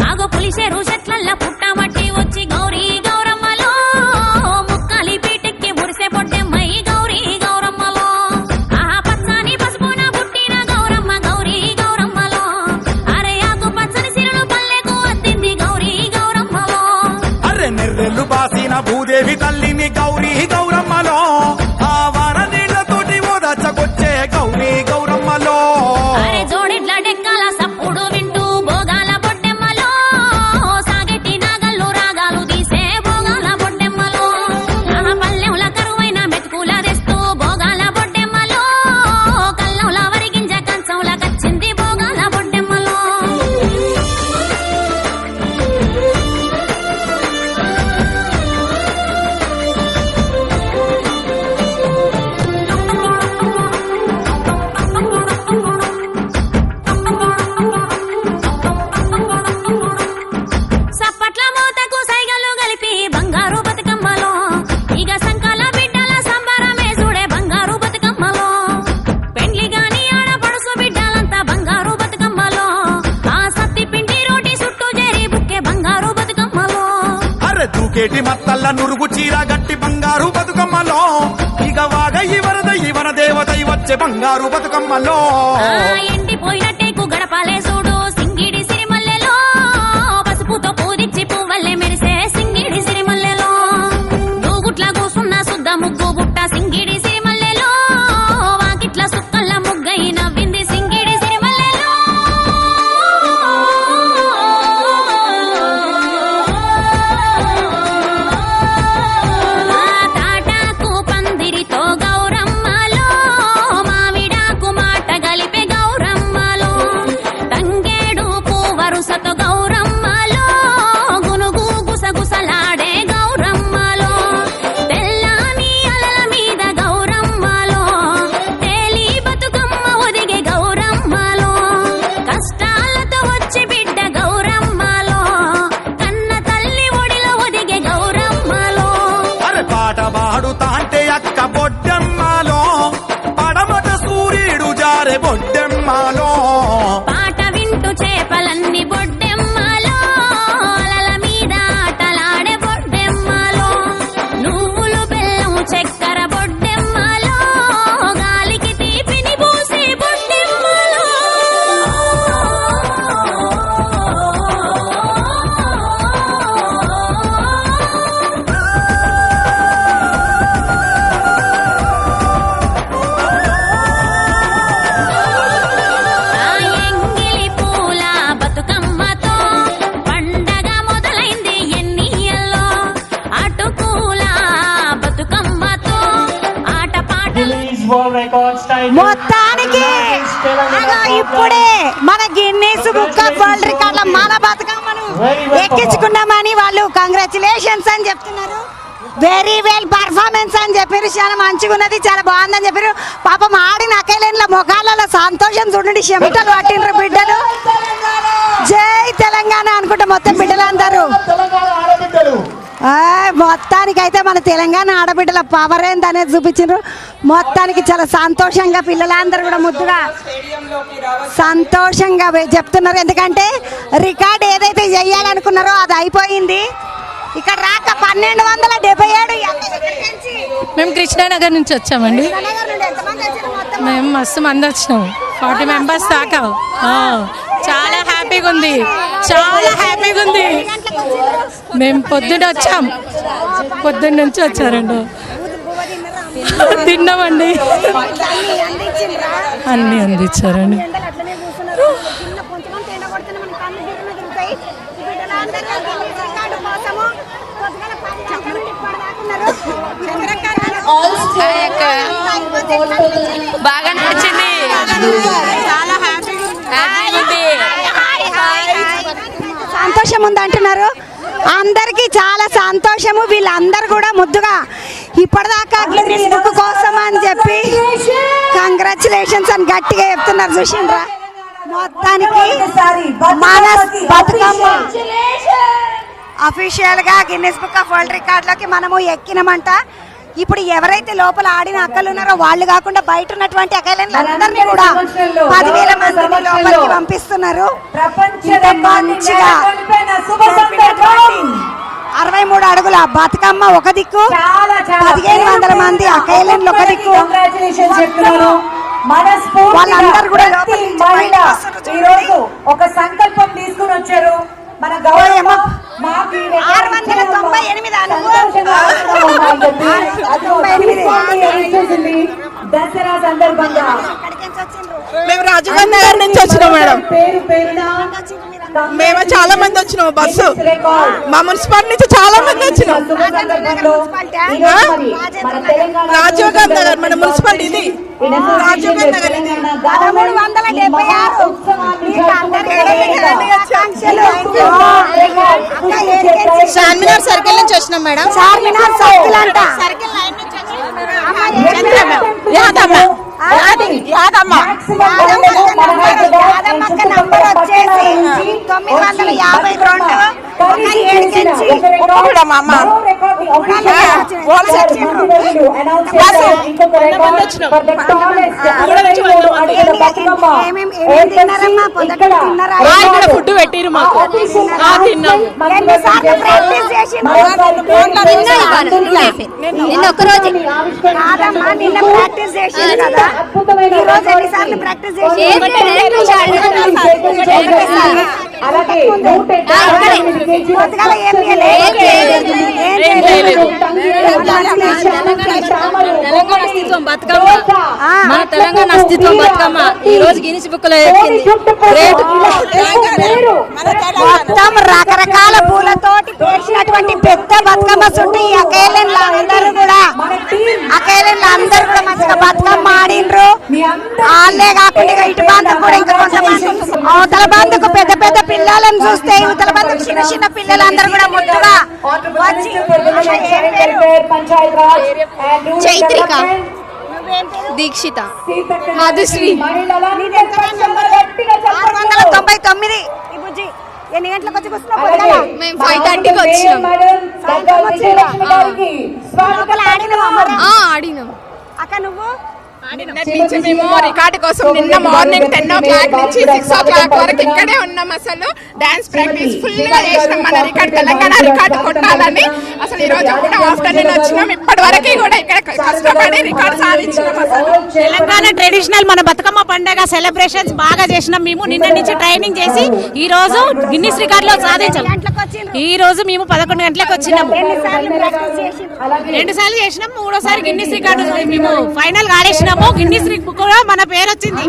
ఆగో పులిసెరు చెట్లల్ల పుట్టమట్టి వచ్చి గౌరీ గౌరమ్మలో, ముక్కలి పీటెక్కి మురిసే పొట్టెమ్మై గౌరీ గౌరమ్మలో, ఆహా పచ్చని పసుపున పుట్టిన గౌరమ్మ గౌరీ గౌరమ్మలో, అరే ఆకు పచ్చని నెర్రెల్లు బాసిన భూదేవి తల్లిని గౌరీ గౌరమ్మలో, ఆ వార నీళ్లతోటి ఓదచ్చకొచ్చే గౌరీ గౌరమ్మలో, జోడిడ్ల డెక్కల సప్పుడు వింటూ భోగాల బొడ్డెమ్మలో, సాగెట్టి నాగల్లు రాగాలు తీసే భోగాల బొడ్డెమ్మలో, పల్లెంల కరువైన మెతుకుల తెస్తూ భోగాల బొడ్డెమ్మలో, కల్లంల వరిగింజ కంచంల కచ్చింది భోగాల బొడ్డెమ్మలో. సప్పట్ల మోతకు సైగలు కలిపి బంగారు బతుకమ్మలో, ఇక సంకల బిడ్డల సంబరమే చూడే బంగారు బతుకమ్మలో, పెండ్లి గాని ఆడపడుసు బిడ్డలంతా బంగారు బతుకమ్మలో, ఆ సత్తి పిండి రోటి చుట్టూ చేరి బుక్కే బంగారు బతుకమ్మలో, అరె దూకేటి మత్తల్ల నురుగు చీర గట్టి బంగారు బతుకమ్మలో, ఇక వాగయి వరద దేవతై వచ్చే బంగారు బతుకమ్మలో, ఎండిపోయినట్టేకు గడపాలే చూడు సింగిడి సిరిమల్లెలో, పసుపుతో పూదిచ్చి పువ్వల్లే మెరిసే సింగిడి సిరిమల్లెలో, దూగుట్ల కూసున్న సుద్ద ముగ్గు బుట్ట సింగిడి సిరిమల్లెలో, వాకిట్ల సుక్కల్ల ముగ్గై నవ్వింది సింగిడి సిరిమల్లెలో. తాటాకు పందిరితో గౌరమ్మలో, మావిడాకు మాట గలిపే గౌరమ్మలో, తంగి records title. మొత్తానికి అగో ఇప్పుడే మన గిన్నీస్ బుక్ ఆఫ్ వరల్డ్ రికార్డుల మన బతుకమ్మను ఎక్కించుకున్నామని వాళ్ళు కంగ్రాచులేషన్స్ అని చెప్తున్నారు. వెరీ వెల్ పర్ఫార్మెన్స్ అని చెప్పారు. చాలా మంచిగా ఉన్నది, చాలా బాగుందని చెప్పారు. పాపం ఆడిన అకేలేన్ల ముఖాలలో సంతోషం చూడండి, చెమటలు పట్టిండ్రు బిడ్డలు. జై తెలంగాణ అనుకుంటా మొత్తం బిడ్డలందరూ. మొత్తానికైతే మన తెలంగాణ ఆడబిడ్డల పవర్ ఏందనేది చూపించారు. మొత్తానికి చాలా సంతోషంగా పిల్లలందరూ కూడా ముద్దుగా సంతోషంగా చెప్తున్నారు. ఎందుకంటే రికార్డ్ ఏదైతే చేయాలనుకున్నారో అది అయిపోయింది. ఇక్కడ రాక 1277 మేము కృష్ణానగర్ నుంచి వచ్చామండి. మేము మస్తు మంది వచ్చినాము, 40 మెంబర్స్ దాకా. చాలా హ్యాపీగా ఉంది, చాలా హ్యాపీగా ఉంది. మేము పొద్దున్న వచ్చాం, పొద్దున్న నుంచి వచ్చారండి. తిన్నామండి, అన్నీ అందించారండి. బాగా నచ్చింది, చాలా సంతోషం ఉంది అంటున్నారు. అందరికీ చాలా సంతోషము. వీళ్ళందరూ కూడా ముద్దుగా ఇప్పటిదాకా గిన్నిస్ బుక్ కోసం అని చెప్పి కంగ్రాచులేషన్స్ అని గట్టిగా చెప్తున్నారు. చూసిండ్రా మొత్తానికి మన బతుకమ్మ అఫీషియల్ గా గిన్నిస్ బుక్ ఆఫ్ వరల్డ్ రికార్డులోకి మనము ఎక్కినమంట. ఇప్పుడు ఎవరైతే లోపల ఆడిన అక్కలు ఉన్నారో వాళ్ళు కాకుండా బయట ఉన్నటువంటి అక్కలందరినీ కూడా 10,000 మందిని లోపలికి పంపిస్తున్నారు. మంచిగా 63 అడుగుల బతుకమ్మ ఒక దిక్కు, 1,500 మంది అక్కలు ఒక దిక్కు. వాళ్ళందరూ కూడా ఒక సంకల్పం తీసుకుని వచ్చారు. మన 698 దసరా సందర్భంగా మేము రాజీవ్ నగర్ నుంచి వచ్చినాం మేడం. మేము చాలా మంది వచ్చినాం, బస్సు మా మున్సిపాలిటీ నుంచి చాలా మంది వచ్చినాం. రాజీవ్ గాంధీ నగర్ మన మున్సిపాలిటీ ఇది, రాజీవ్ గాంధీ నగర్ ఇది. 1376 చార్మినార్ సర్కిల్ నుంచి వచ్చినాం మేడం. చార్మినార్ సర్కిల్ అంట. యాదమ్మక్క నంబర్ వచ్చేసి 952. ఫుడ్ పెట్టిరు మాకు, నిన్న ఒక్కరోజు కాదమ్మా, నిన్న ప్రాక్టీస్ చేసింది కదా. ఈ రోజు ఎన్నిసార్లు ప్రాక్టీస్ చేసి బతుకమ్మ, మన తెలంగాణ అస్తిత్వం బతుకమ్మ ఈ రోజు గిన్నిస్ బుక్ లో ఎక్కింది. మొత్తం రకరకాల పూలతోటి పేర్చినటువంటి పెద్ద బతుకమ్మ చుట్టూ ఈ అకేలన్లు అందరూ కూడా మంచిగా బతుకమ్మ ఆడిండ్రు. వాళ్ళే కాకుండా ఇటు బంధుకు కూడా ఇంకా కొంతమంది, అవతల బంధుకు పెద్ద పెద్ద పిల్లలను చూస్తే ఇవతల బంధుకు చిన్న చిన్న పిల్లలందరూ కూడా ముద్దుగా వచ్చి చైత్రిక, దీక్షిత, మధుశ్రీ. 699 ఈ బుజ్జి ఎన్ని గంటలకు వచ్చి కూర్చున్నావు? మేము 5:30కి వచ్చినాం. ఆడినాం. అక్క నువ్వు మేము రికార్డు కోసం నిన్న మార్నింగ్ 10 o'clock నుంచి 6 o'clock వరకు ఇక్కడే ఉన్నాం. అసలు డాన్స్ ప్రాక్టీస్ ఫుల్ గా చేసినాం. మన రికార్డు, తెలంగాణ రికార్డు కొట్టాలని అసలు ఈ రోజు కూడా ఆఫ్టర్నూన్ వచ్చినాం. ఇప్పటి వరకు కూడా ఇక్కడ కష్టపడి రికార్డు సాధించినాం. అసలు తెలంగాణ ట్రెడిషనల్ మన బతుకమ్మ పండుగ సెలబ్రేషన్స్ బాగా చేసినాం. మేము నిన్న నుంచి ట్రైనింగ్ చేసి ఈ రోజు గిన్నిస్ రికార్డ్ లో సాధించాం. ఈ రోజు మేము 11 గంటలకు వచ్చినాము. 2 సార్లు చేసినాం, 3వసారి గిన్నిస్ రికార్డు మేము ఫైనల్ గా ఆడేసినాము. గిన్నిస్ బుక్ లో మన పేరు వచ్చింది.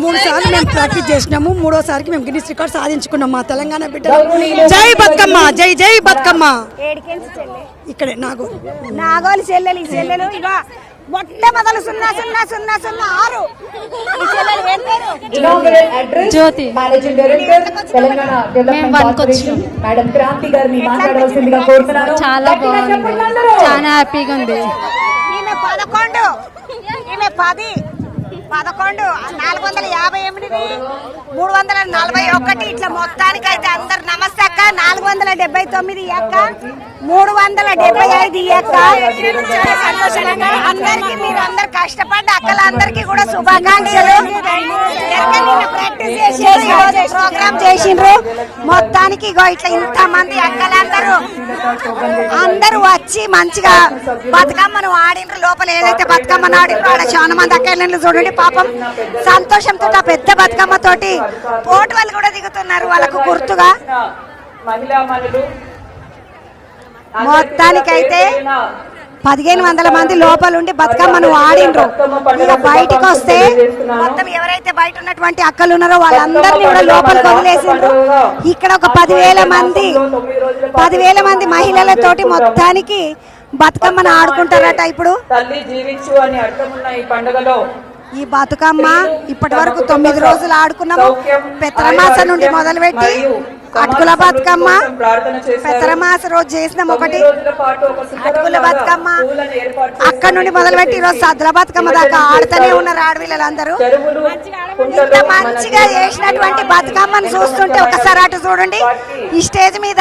3 సార్లు మేము ప్రాక్టీస్ చేసినాము, 3వసారికి మేము గిన్నిస్ రికార్డ్ సాధించుకున్నాం. మా తెలంగాణ బిడ్డలు జై బతుకమ్మ, జై జై బతుకమ్మ. ఇక్కడే నాగోలు చెల్లెలు, ఈ చెల్లెలు ఇక మొట్టమొదలు 00006 Jyothi managing director Telangana development corporation madam Kranthi గారిని మాట్లాడవలసిందిగా కోరుతున్నాను. చాలా బాగుంది, చాలా హ్యాపీగా ఉంది. ఈమె 11 ఈమె 10 11 458 341 ఇట్లా మొత్తానికి అయితే అందరు నమస్తే అక్క. 479 అక్క, 375 అక్క. చాలా సంతోషంగా అందరికి మీరు అందరు కష్టపడ్డ అక్కలందరికీ కూడా శుభాకాంక్షలు. ప్రాక్టీస్ చేసి ప్రోగ్రామ్ చేసిండ్రు. మొత్తానికి ఇగో ఇట్లా ఇంత మంది అక్కలందరూ అందరూ వచ్చి మంచిగా బతుకమ్మను ఆడిండ్రు. లోపల ఏదైతే బతుకమ్మను ఆడిండ్రు ఆడ చాలా మంది అక్కలు చూడండి. పాపం సంతోషంతో ఆ పెద్ద బతుకమ్మ తోటి పోటు వాళ్ళు కూడా దిగుతున్నారు వాళ్ళకు గుర్తుగా. మొత్తానికైతే 1500 మంది లోపలుండి బతుకమ్మను ఆడిండ్రు. ఇక బయటికి వస్తే మొత్తం ఎవరైతే బయట ఉన్నటువంటి అక్కలు ఉన్నారో వాళ్ళందరినీ కూడా లోపలికి వదిలేసిండ్రు. ఇక్కడ ఒక 10,000 మంది మహిళలతోటి మొత్తానికి బతుకమ్మను ఆడుకుంటారట. ఇప్పుడు తల్లి జీవించు అని అర్థమున్న ఈ పండుగలో ఈ బతుకమ్మ ఇప్పటి వరకు 9 రోజులు ఆడుకున్నాము. పెత్తరమాస నుండి మొదలుపెట్టి అటుకుల బతుకమ్మ పెత్తరమాస రోజు చేసినాం ఒకటి అటుకుల బతుకమ్మ. అక్కడ నుండి మొదలుపెట్టి ఈరోజు సద్దుల బతుకమ్మ దాకా ఆడుతూనే ఉన్నారు ఆడపిల్లలందరూ. ఇంత మంచిగా చేసినటువంటి బతుకమ్మను చూస్తుంటే ఒకసారి అటు చూడండి. ఈ స్టేజ్ మీద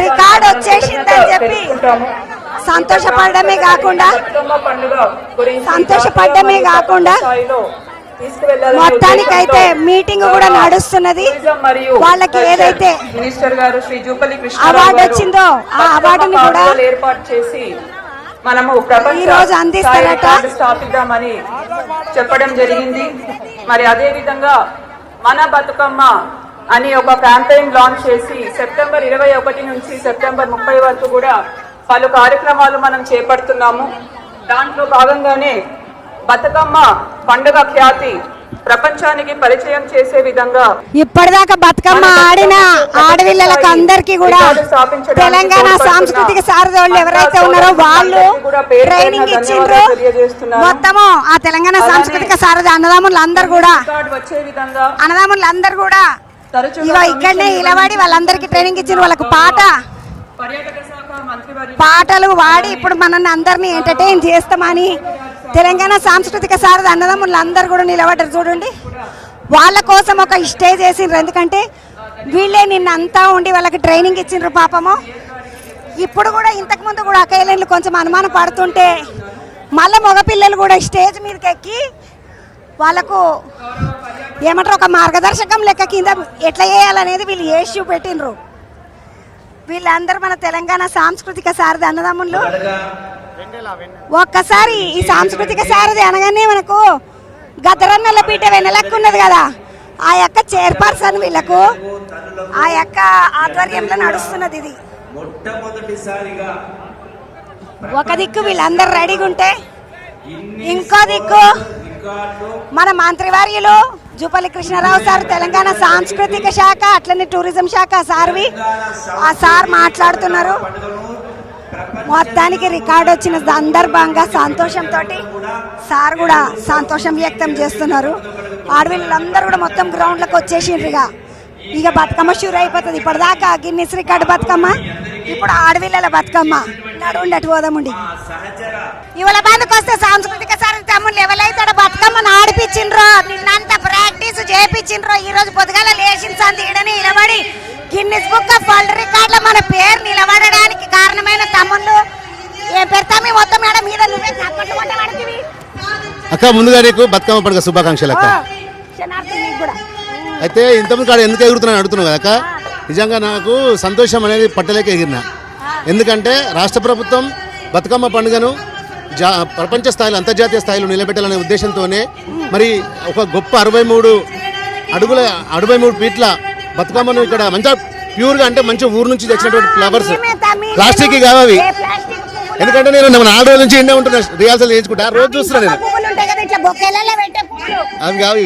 రికార్డ్ వచ్చేసిందని చెప్పి సంతోషపడమే కాకుండా మొత్తానికైతే మీటింగ్ కూడా నడుస్తున్నది. వాళ్ళకి ఏదైతే మినిస్టర్ గారు శ్రీ జూపల్లి కృష్ణ అవార్డు వచ్చిందో ఆ అవార్డుని కూడా ఏర్పాటు చేసి మనము ఈ రోజు అందిస్తారట. స్థాపిద్దామని చెప్పడం జరిగింది. మరి అదే విధంగా మన బతుకమ్మ అని ఒక క్యాంపెయిన్ లాంచ్ చేసి సెప్టెంబర్ 21 నుంచి సెప్టెంబర్ 30 వరకు కూడా పలు కార్యక్రమాలు మనం చేపడుతున్నాము. దాంట్లో భాగంగానే బతుకమ్మ పండుగ ఖ్యాతి ప్రపంచానికి పరిచయం చేసే విధంగా ఇప్పటిదాకా బతుకమ్మ ఆడిన ఆడపిల్లలకు అందరికీ కూడా తెలంగాణ సాంస్కృతిక సారథులు ఎవరైతే ఉన్నారో వాళ్ళు ట్రైనింగ్ ఇచ్చిండ్రు. మొత్తము ఆ తెలంగాణ సాంస్కృతిక సారథి అన్నదమ్ములందరూ కూడా ఇగో ఇక్కడనే నిలబడి వాళ్ళందరికీ ట్రైనింగ్ ఇచ్చిండ్రు. వాళ్ళకు పాటలు వాడి ఇప్పుడు మనల్ని అందరినీ ఎంటర్టైన్ చేస్తామని తెలంగాణ సాంస్కృతిక సారథి అన్నదమ్ములు అందరు కూడా నిలబడ్డారు చూడండి. వాళ్ళ కోసం ఒక స్టేజ్ వేసిండ్రు. ఎందుకంటే వీళ్ళే నిన్నంతా ఉండి వాళ్ళకి ట్రైనింగ్ ఇచ్చిండ్రు పాపము. ఇప్పుడు కూడా ఇంతకుముందు కూడా అక్కయ్యలు కొంచెం అనుమానం పడుతుంటే మళ్ళీ మగపిల్లలు కూడా స్టేజ్ మీదకి ఎక్కి వాళ్ళకు ఏమంటారు ఒక మార్గదర్శకం లెక్క కింద ఎట్లా చేయాలనేది వీళ్ళు చేసి చూపెట్టిండ్రు. వీళ్ళందరూ మన తెలంగాణ సాంస్కృతిక సారథి అన్నదమ్ములు. ఒక్కసారి ఈ సాంస్కృతిక సారథి అనగానే మనకు గద్దరన్నల పీట వెనలక్కు ఉన్నది కదా, ఆ యొక్క చైర్పర్సన్ వీళ్ళకు ఆ యొక్క ఆధ్వర్యంలో నడుస్తున్నది. ఇది ఒక దిక్కు వీళ్ళందరూ రెడీగా ఉంటే ఇంకో దిక్కు మన మంత్రివర్యులు జూపల్లి కృష్ణారావు సార్ తెలంగాణ సాంస్కృతిక శాఖ అట్లనే టూరిజం శాఖ సార్వి ఆ సార్ మాట్లాడుతున్నారు. మొత్తానికి రికార్డు వచ్చిన సందర్భంగా సంతోషంతో సార్ కూడా సంతోషం వ్యక్తం చేస్తున్నారు. ఆడపిల్లలందరూ కూడా మొత్తం గ్రౌండ్లకు వచ్చేసిండ్రు. ఇక బతుకమ్మ షూర్ అయిపోతుంది. ఇప్పటిదాకా గిన్నిస్ రికార్డు బతుకమ్మ, ఇప్పుడు ఆడపిల్లల బతుకమ్మ. నడుండటి పోదాముండి ఇవాళ బందుకు వస్తే సాంస్కృతిక సారథి తమ్ముళ్ళు ఎవరైతే బతుకమ్మను ఆడిపించిండ్రో నిన్నంతా ప్రాక్టీస్ చేయించిండ్రో ఈ రోజు పొద్దుగాల లేచిన సందీడని నిలబడి గిన్నిస్ బుక్ ఆఫ్ వరల్డ్ రికార్డులో మన పేరు నిలబడడానికి కారణమైన తమ్ముళ్ళు ఏం పెడతామి మొత్తం మేడం మీద నువ్వే చప్పట్లు కొట్టబడుతుంది. అక్క ముందుగా నీకు బతుకమ్మ పండుగ శుభాకాంక్షలు అక్క. అయితే ఇంతమంది కాడ ఎందుకు ఎగురుతున్నాను అడుగుతున్నావు కదా అక్క. నిజంగా నాకు సంతోషం అనేది పట్టలేక ఎగిరిన. ఎందుకంటే రాష్ట్ర ప్రభుత్వం బతుకమ్మ పండుగను ప్రపంచ స్థాయిలో అంతర్జాతీయ స్థాయిలో నిలబెట్టాలనే ఉద్దేశంతోనే మరి ఒక గొప్ప 63 ఫీట్ల బతుకమ్మను ఇక్కడ మంచిగా ప్యూర్గా అంటే మంచి ఊరు నుంచి తెచ్చినటువంటి ఫ్లవర్స్ ప్లాస్టిక్ కావు అవి. ఎందుకంటే నేను 4 రోజుల నుంచి ఇండే ఉంటున్నా రిహార్సల్ చేయించుకుంటా రోజు చూస్తున్నాను నేను. అవి కావు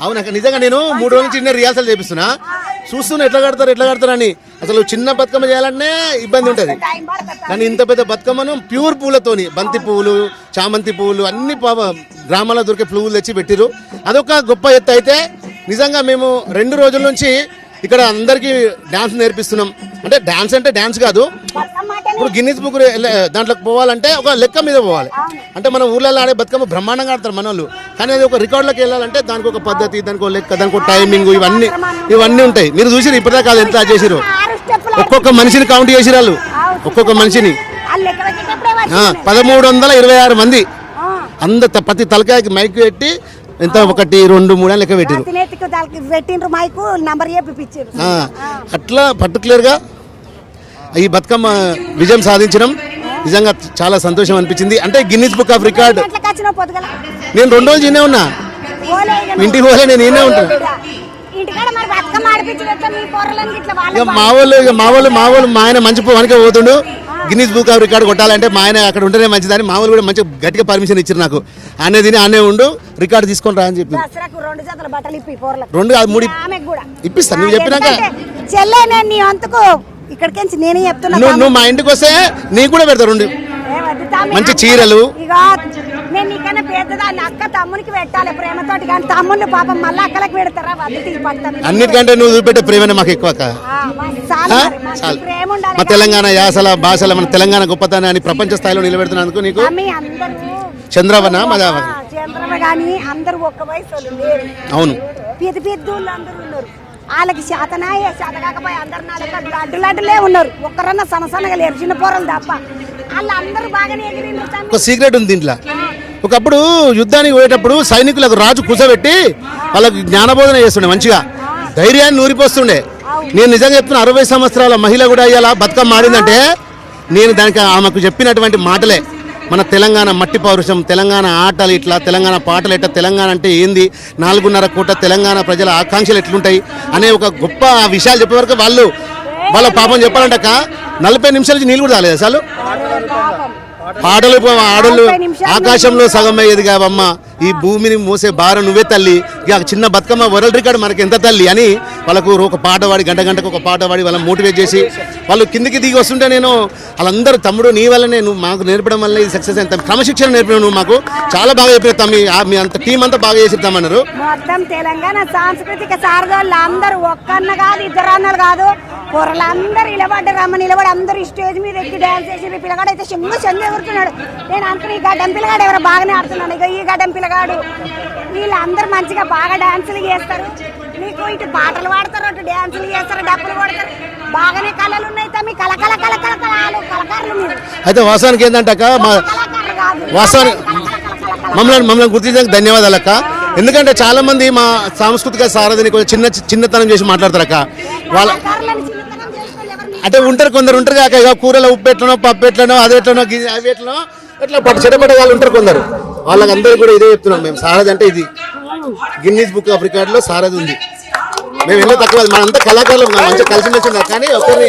అవును అక్క. నిజంగా నేను 3 రోజుల నుంచి ఇండే రిహార్సల్ చేపిస్తున్నా. చూస్తూనే ఎట్లా కడతారు అని. అసలు చిన్న బతుకమ్మ చేయాలంటే ఇబ్బంది ఉంటుంది, కానీ ఇంత పెద్ద బతుకమ్మను ప్యూర్ పూలతోని, బంతి పువ్వులు, చామంతి పువ్వులు, అన్ని గ్రామాల్లో దొరికే పువ్వులు తెచ్చి పెట్టిరు. అదొక గొప్ప ఎత్తు. అయితే నిజంగా మేము 2 రోజుల నుంచి ఇక్కడ అందరికీ డ్యాన్స్ నేర్పిస్తున్నాం. అంటే డ్యాన్స్ కాదు, ఇప్పుడు గిన్నిస్ బుక్ దాంట్లోకి పోవాలంటే ఒక లెక్క మీద పోవాలి. అంటే మన ఊర్లలో ఆడే బతుకమ్మ బ్రహ్మాండంగా ఆడతారు మన వాళ్ళు, కానీ అది ఒక రికార్డులోకి వెళ్ళాలంటే దానికి ఒక పద్ధతి, దానికి ఒక లెక్క, దానికి ఒక టైమింగ్, ఇవన్నీ ఉంటాయి. మీరు చూసిరు ఇప్పటిదాకా అది ఎంత చేసిరు, ఒక్కొక్క మనిషిని కౌంట్ చేసిరు వాళ్ళు, ఒక్కొక్క మనిషిని 1326 మంది ప్రతి తలకాయకి మైక్ పెట్టి ఎంత 1 2 3 లెక్క పెట్టిరు. అట్లా పర్టికులర్గా ఈ బతుకమ్మ విజయం సాధించడం నిజంగా చాలా సంతోషం అనిపించింది. అంటే గిన్నిస్ బుక్ ఆఫ్ రికార్డ్ నేను 2 రోజులు ఈయనే ఉన్నా, ఇంటికి పోలే, నేను ఈయనే ఉంటాను. మా వాళ్ళు మా ఆయన మంచి పనికే పోతుండు, గిన్నిస్ బుక్ ఆఫ్ రికార్డ్ కొట్టాలంటే మా ఆయన అక్కడ ఉంటేనే మంచిదని మా వాళ్ళు కూడా మంచి గట్టిగా పర్మిషన్ ఇచ్చారు నాకు. ఆనే తిని ఆనే ఉండు, రికార్డు తీసుకొని రా అని చెప్పి 2 కాదు 3 ఇప్పిస్తాను. నువ్వు చెప్పినాక నువ్వు మా ఇంటికి వస్తే నీకు కూడా పెడతారు 2 మంచి చీరలు. అన్నిటికంటే నువ్వు చూపెట్టే ప్రేమనే మాకు ఎక్కువ. మా తెలంగాణ యాసల భాషల మన తెలంగాణ గొప్పతనాన్ని ప్రపంచ స్థాయిలో నిలబెడుతున్నందుకు నీకు చంద్రవన అవును. వాళ్ళకి శాతకాకపోయి అందరు అడ్డులడ్డులే ఉన్నారు, ఒక్కరన్నా సనసనగా లేరు, చిన్న పోరలు తప్ప. వాళ్ళందరూ బాగానే ఎగిరిండ్రు. ఒక సీక్రెట్ ఉంది దీంట్లో. ఒకప్పుడు యుద్ధానికి పోయేటప్పుడు సైనికులకు రాజు కూర్చోబెట్టి వాళ్ళకి జ్ఞానబోధన చేస్తుండే, మంచిగా ధైర్యాన్ని నూరిపోస్తుండే. నేను నిజంగా చెప్తున్నా, 60 సంవత్సరాల మహిళ కూడా ఇలా బతుకమ్మ ఆడిందంటే నేను దానికి ఆమెకు చెప్పినటువంటి మాటలే. మన తెలంగాణ మట్టి పౌరుషం, తెలంగాణ ఆటలు ఇట్లా, తెలంగాణ పాటలు ఎట్లా, తెలంగాణ అంటే ఏంది, 4.5 కోట్ల తెలంగాణ ప్రజల ఆకాంక్షలు ఎట్లుంటాయి అనే ఒక గొప్ప విషయాలు చెప్పే వరకు వాళ్ళ పాపం చెప్పాలంట 40 నిమిషాల నుంచి నీళ్ళు కూడా రాలేదు అసలు. పాటలు ఆడలు ఆకాశంలో సగం అయ్యేది కావమ్మ, ఈ భూమిని మోసే భారం నువ్వే తల్లి, ఇక చిన్న బతుకమ్మ వరల్డ్ రికార్డు మనకి ఎంత తల్లి అని వాళ్ళకు ఒక పాట పాడి గంటకు ఒక పాట పాడి వాళ్ళని మోటివేట్ చేసి వాళ్ళు కిందికి దిగి వస్తుంటే నేను వాళ్ళందరూ తమ్ముడు నీ వల్లనే, నువ్వు మాకు నేర్పడం వల్ల ఇది సక్సెస్ అయింది, క్రమశిక్షణ నేర్పినావు నువ్వు మాకు చాలా బాగా చెప్పిన మీ అంత టీం అంతా బాగా చేసిద్దామన్నారు. మొత్తం తెలంగాణ సాంస్కృతిక సారథులు అందరూ ఒక్కన్న కాదు, 2 అన్నలు కాదు, పొరలందరూ నిలబడ్డారు. నిలబడి అందరూ స్టేజ్ మీద ఎక్కి డాన్స్ చేసి, పిల్లగాడు అయితే చెంగు ఎగురుతున్నాడు. నేను అనుకుని ఈ గడ్డం పిల్లగాడు ఎవరు బాగానే ఆడుతున్నాడు, ఇక ఈ గడ్డం పిల్లగాడు, వీళ్ళందరూ మంచిగా బాగా డాన్సులు చేస్తారు. నీకు ఇటు పాటలు పాడతారు, అటు డాన్సులు చేస్తారు, డప్పులు కొడతారు, బాగానే కళలు ఉన్నాయి తమ్మి, కళకారులు మీరు. అయితే వాస్తవానికి ఏంటంటే వాస్తవానికి మమ్మల్ని గుర్తించడానికి ధన్యవాదాలు అక్క. ఎందుకంటే చాలా మంది మా సాంస్కృతిక సారథిని కొంచెం చిన్నతనం చేసి మాట్లాడతారు అక్క. వాళ్ళ అంటే కొందరు ఉంటారు కాక, ఇక కూరలో ఉప్పు ఎట్లనో, పప్పు ఎట్లనో, అది ఎట్లనో, అవి ఎట్లనో ఎట్లా చెడపడే వాళ్ళు ఉంటారు కొందరు. వాళ్ళకందరూ కూడా ఇదే చెప్తున్నాం మేము, సారథి అంటే ఇది గిన్నిస్ బుక్ ఆఫ్ రికార్డులో సారథి ఉంది. మేము ఎన్నో తక్కువ, మనంతా కళాకారులు మంచిగా కలిసి కానీ ఒకరిని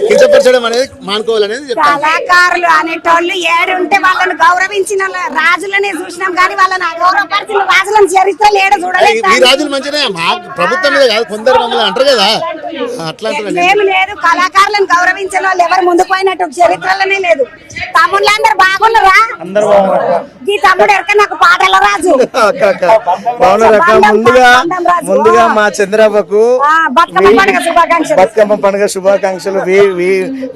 కించపరచడం అనేది మానుకోవాలనేది కళాకారులు అనేటోళ్ళు ఏడుంటే వాళ్ళని గౌరవించిన రాజులనే చూసినాం, కానీ వాళ్ళని అగౌరవపరిచిన రాజులను చరిత్రలు ఏడు చూడలేదు. ఈ రాజులు మంచిగా మా ప్రభుత్వం మీద కాదు, కొందరు మమ్మల్ని అంటారు కదా అట్లా. ఏమి లేదు, కళాకారులను గౌరవించిన వాళ్ళు ఎవరు ముందుకు పోయినట్టు చరిత్రలోనే లేదు. తమ్ముళ్ళు అందరు బాగున్నారా? ఈ తమ్ముడు ఎరక నాకు పాటల రాజు. ముందుగా మా చంద్రబాబుకు బతుకమ్మ పండుగ శుభాకాంక్షలు.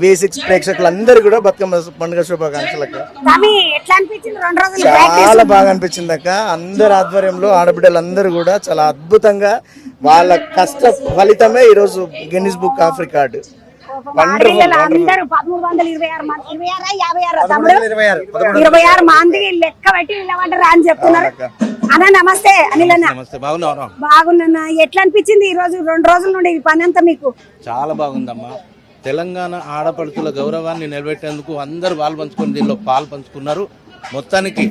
V6 ప్రేక్షకులందరూ కూడా బతుకమ్మ పండుగ శుభాకాంక్షలు. చాలా బాగా అనిపించింది అక్క. అందరి ఆధ్వర్యంలో ఆడబిడ్డలందరూ కూడా చాలా అద్భుతంగా వాళ్ళ కష్ట ఫలితమే ఈరోజు గిన్నిస్ బుక్ ఆఫ్ రికార్డు. 26 మంది లెక్క పెట్టి నిలబడ్డారు అని చెప్తున్నారు. అన్న నమస్తే. అనిల్ అన్న బాగున్నా, ఎట్లా అనిపించింది ఈ రోజు 2 రోజుల నుండి ఈ పని అంతా మీకు? చాలా బాగుందమ్మా. తెలంగాణ ఆడపడుచుల గౌరవాన్ని నిలబెట్టేందుకు అందరూ దీనిలో పాలు పంచుకున్నారు. మొత్తానికి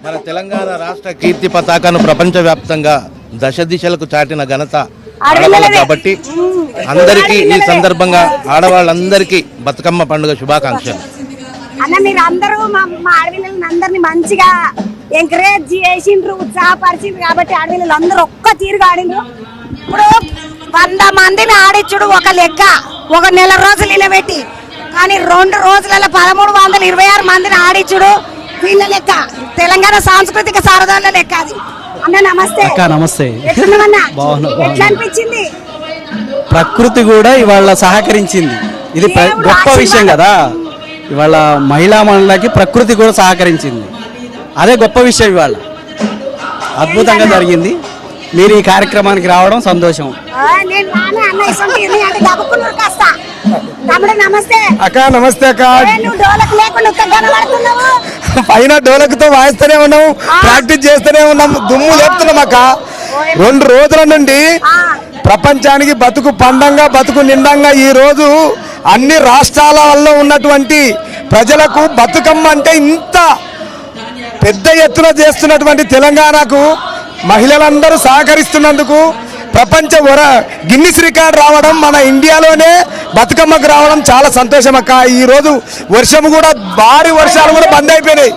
మన తెలంగాణ రాష్ట్ర కీర్తి పతాకాన్ని ప్రపంచవ్యాప్తంగా దశ దిశలకు చాటిన ఘనత ఆడవాళ్ళు కాబట్టి అందరికీ ఈ సందర్భంగా ఆడవాళ్ళందరికీ బతుకమ్మ పండుగ శుభాకాంక్షలు. అన్న మీరు అందరూ మా ఆడపిల్లలని అందరినీ మంచిగా ఎంకరేజ్ చేసిండ్రు, ఉత్సాహపరిచిండ్రు కాబట్టి ఆడపిల్లలు అందరూ ఒక్క తీరుగా ఆడిండ్రు. ఇప్పుడు 100 మందిని ఆడిచ్చుడు ఒక లెక్క, ఒక నెల రోజులు నిలబెట్టి, కానీ 2 రోజులలో 1326 మందిని ఆడిచ్చుడు వీళ్ళ లెక్క. తెలంగాణ సాంస్కృతిక సారథుల లెక్క అది. అన్న నమస్తే. నమస్తే. ఎట్లా అనిపించింది? ప్రకృతి కూడా ఇవాళ సహకరించింది. ఇది గొప్ప విషయం కదా. ఇవాళ మహిళా మండలికి ప్రకృతి కూడా సహకరించింది. అదే గొప్ప విషయం. ఇవాళ అద్భుతంగా జరిగింది. మీరు ఈ కార్యక్రమానికి రావడం సంతోషం. అక్క నమస్తే అక్క. పైన డోలకుతో వాయిస్తూనే ఉన్నాము, ప్రాక్టీస్ చేస్తూనే ఉన్నాము, దుమ్ము లేపుతున్నాం అక్క. 2 రోజుల నుండి ప్రపంచానికి బతుకు పండంగా బతుకు నిండంగా ఈ రోజు అన్ని రాష్ట్రాలలో ఉన్నటువంటి ప్రజలకు బతుకమ్మ అంటే ఇంత పెద్ద ఎత్తున చేస్తున్నటువంటి తెలంగాణకు మహిళలందరూ సహకరిస్తున్నందుకు ప్రపంచ గిన్నిస్ రికార్డ్ రావడం, మన ఇండియాలోనే బతుకమ్మకు రావడం చాలా సంతోషం అక్క. ఈ రోజు వర్షం కూడా, భారీ వర్షాలు కూడా బంద్ అయిపోయినాయి.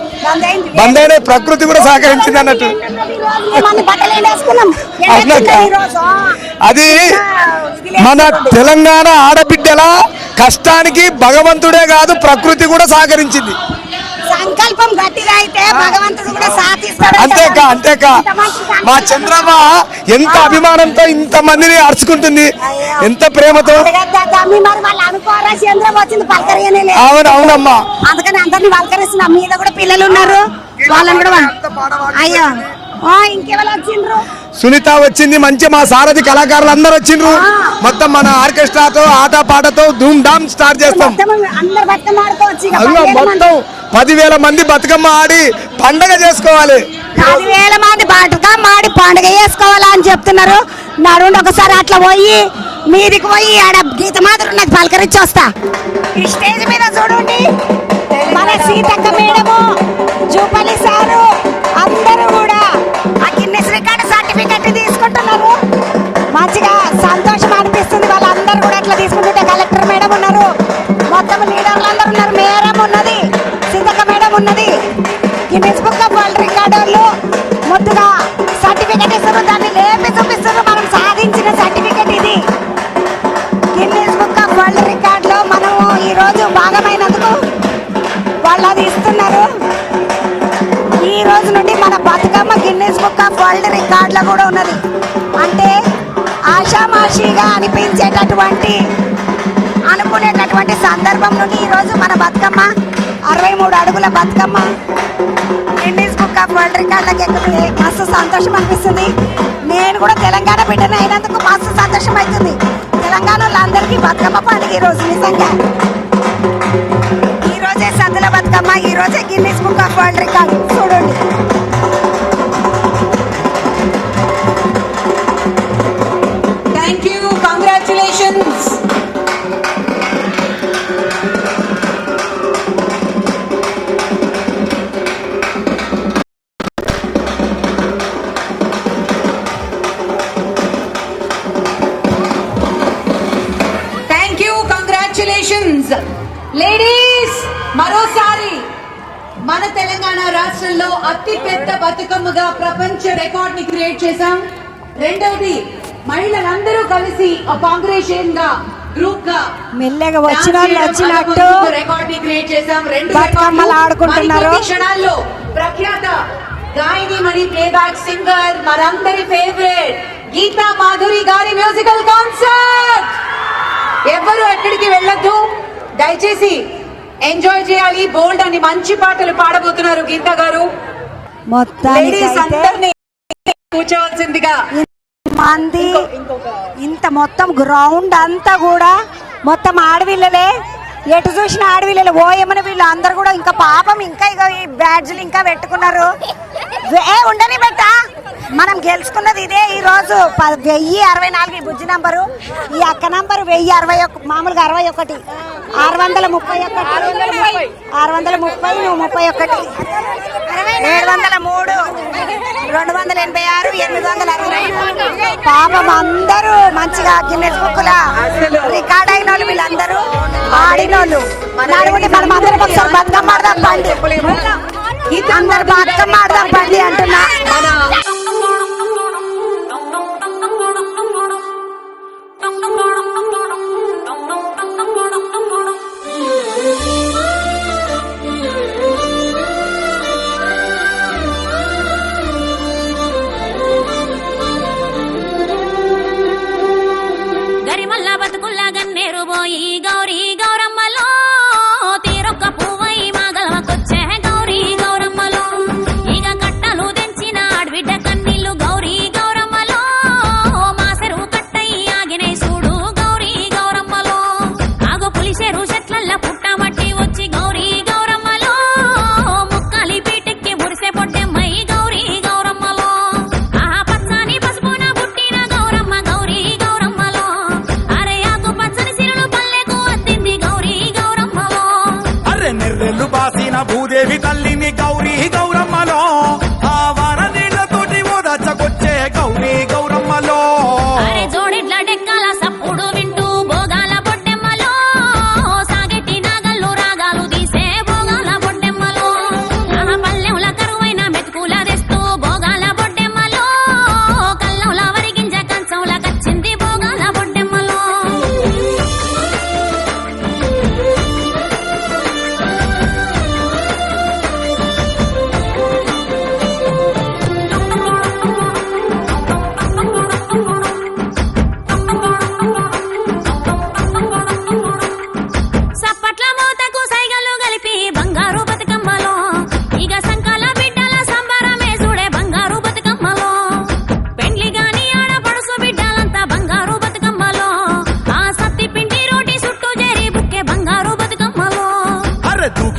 ప్రకృతి కూడా సహకరించింది అన్నట్టు. అది మన తెలంగాణ ఆడబిడ్డల కష్టానికి భగవంతుడే కాదు ప్రకృతి కూడా సహకరించింది. సంకల్పం గట్టిగా అయితే భగవంతుడు కూడా సాధిస్తాడు. అంతేకా మా చంద్రమ్మ ఎంత అభిమానంతో ఇంత మందిని అరుచుకుంటుంది, ఎంత ప్రేమతో. అవునమ్మా, అందుకని అందరినీ పలకరిస్తున్నాం. మీద కూడా పిల్లలు ఉన్నారు, వాళ్ళని కూడా. అయ్యో ఇంకెవరు వచ్చిండ్రు? సునీత వచ్చింది, మంచి మా సారథి కళాకారులు అందరూ వచ్చిండ్రు. మొత్తం మన ఆర్కెస్ట్రాతో ఆట పాటతో ధూమ్ ధామ్ స్టార్ట్ చేస్తాం. మొత్తం 10,000 మంది బతుకమ్మ ఆడి పండగ చేసుకోవాలి. 10,000 మంది బతుకమ్మ ఆడి పండగ చేసుకోవాలా అని చెప్తున్నారు. నడుండి ఒకసారి అట్లా పోయి మీదికి పోయి ఆడ గీత మాత్రం నాకు పలకరించి వస్తా. ఈ స్టేజ్ మీద చూడండి, మన సీతక్క మేడము, జూపల్లి సారు అందరూ కూడా ఆ గిన్నిస్ రికార్డు సర్టిఫికెట్ తీసుకుంటున్నారు. మంచిగా సంతోషం అనిపిస్తుంది. వాళ్ళందరూ కూడా అట్లా తీసుకుంటుంటే కలెక్టర్ మేడం ఉన్నారు, మొత్తం లీడర్లు అందరూ ఉన్నారు, మేడం ఉన్నది, సీతక్క మేడం ఉన్నది. Guinness book of world record వాళ్ళు మొత్తుగా సర్టిఫికెట్ ఇస్తారు, దాన్ని లేపి చూపిస్తారు. మనం సాధించిన సర్టిఫికెట్ ఇది. గిన్నిస్ బుక్ ఆఫ్ వరల్డ్ రికార్డులో మనము ఈరోజు భాగమైనందుకు వాళ్ళు అది ఇస్తున్నారు. ఈ రోజు నుండి మన Bathukamma Guinness book of world రికార్డులో కూడా ఉన్నది. అంటే ఆషామాషిగా అనిపించేటటువంటి అనుకునేటటువంటి సందర్భం నుండి ఈరోజు మన బతుకమ్మ 63 అడుగుల Bathukamma Guinness book of world రికార్డులకు ఎక్కుతుంది. మస్తు సంతోషం అనిపిస్తుంది. నేను కూడా తెలంగాణ బిడ్డను అయినందుకు మస్తు సంతోషం అవుతుంది. తెలంగాణలో అందరికీ బతుకమ్మ పండుగ ఈరోజు. నిజంగా ఈరోజే సద్దుల బతుకమ్మ, ఈరోజే Guinness book of world record. చూడండి, thank you, congratulations. Thank you, congratulations. Ladies, మరోసారి మన తెలంగాణ రాష్ట్రంలో అతి పెద్ద బతుకమ్మగా ప్రపంచ రికార్డ్ ని క్రియేట్ చేశాం. రెండవది, మహిళలందరూ కలిసి కాంగ్రెషన్ గా గ్రూప్ గా మెల్లగా వచ్చిన వాళ్ళు వచ్చినట్టు రికార్డ్ ని క్రియేట్ చేశాం. బతుకమ్మలు ఆడుకుంటున్నారు. క్షణాల్లో ప్రఖ్యాత గాయని మణి ప్లేబ్యాక్ సింగర్, మనందరి ఫేవరెట్ గీతా మాధురి గారి మ్యూజికల్ కాన్సర్ట్. ఎవరు ఎక్కడికి వెళ్ళొద్దు, దయచేసి ఎంజాయ్ చేయాలి. బోల్డ్ అని మంచి పాటలు పాడబోతున్నారు గీతా గారు. లేడీస్ అందరినీ కూర్చోవలసిందిగా. మంది ఇంత మొత్తం గ్రౌండ్ అంతా కూడా మొత్తం ఆడవిల్లలే, ఎటు చూసిన ఆడవిల్లలు. ఓయమని వీళ్ళు అందరు కూడా ఇంకా పాపం ఇంకా ఇక ఈ బ్యాడ్జ్లు ఇంకా పెట్టుకున్నారు. ఉండని బెట్ట, మనం గెలుచుకున్నది ఇదే. ఈ రోజు 1064 ఈ బుజ్జి నంబరు, ఈ అక్క నంబరు 1061, మామూలుగా 61, 631, 630, నువ్వు 31, 703, 286, 860. పాపం అందరూ మంచిగా గిన్నెస్ బుక్ లా రికార్డ్ అయిన వాళ్ళు వీళ్ళందరూ ఆడిన వాళ్ళు. మనం అందరం ఒకసారి బతుకమ్మ ఆడదాం పండి, అందరు బతుకమ్మ ఆడదాం పండి అంటున్నా.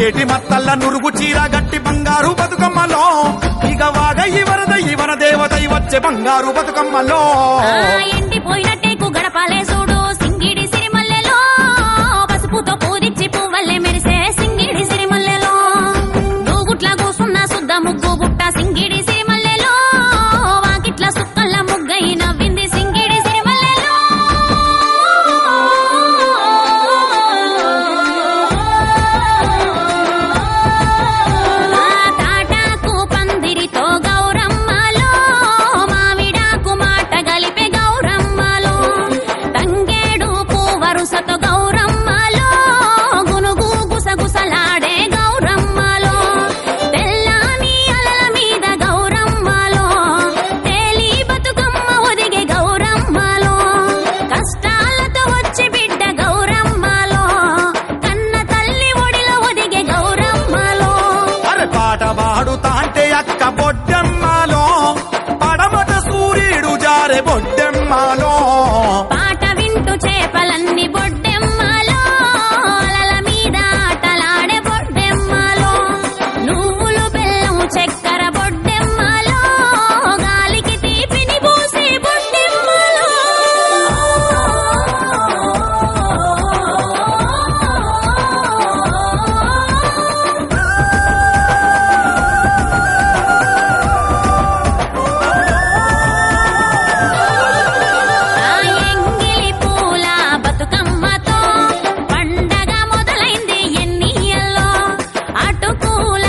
కోకేటి మత్తల్ల నురుగు చీర గట్టి బంగారు బతుకమ్మలో ఇక వాగయ్యి వరద దేవతై వచ్చే బంగారు బతుకమ్మలో ఎండిపోయినట్టే గడపాలే చూడు సింగిడి సిరిమల్లెలో పసుపుతో పూరిచ్చి పువ్వల్లే మెరిసే సింగిడి సిరిమల్లెలో దూగుట్ల కూసున్న సుద్ద ముగ్గు బుట్ట సింగిడి సిరిమల్లెలో వాకిట్ల సుక్కల్ల ముగ్గై నవ్వింది సింగిడి సిరిమల్లెలో తాటాకు పందిరితో గౌరమ్మలో మావిడాకు మాట గలిపే గౌరమ్మలో తంగేడు వరుసతో గౌరమ్మలో గునుగు గుసగుసలాడే గౌరమ్మలో తెల్లాని అలల మీద గౌరమ్మలో తేలి బతుకమ్మ ఒదిగే గౌరమ్మలో కష్టాలతో వచ్చి బిడ్డ గౌరమ్మలో కన్న తల్లి ఒడిలో ఒదిగే గౌరమ్మలో అరే పాట పాడుతా అంటే అక్క బొడ్డెమ్మలో పడమట సూర్యుడు జారే బొడ్డెమ్మలో పాట వింటూ చేపలన్నీ బొడ్డెమ్మలో అలల మీద ఆటలాడే బొడ్డెమ్మలో నువ్వులు బెల్లం చక్కెర బొడ్డెమ్మలో గాలికి తీపిని పూసి బొడ్డెమ్మలో ఆ ఎంగిలి పూల బతుకమ్మతో పండగ మొదలైంది ఎన్నియల్లో అటుకూల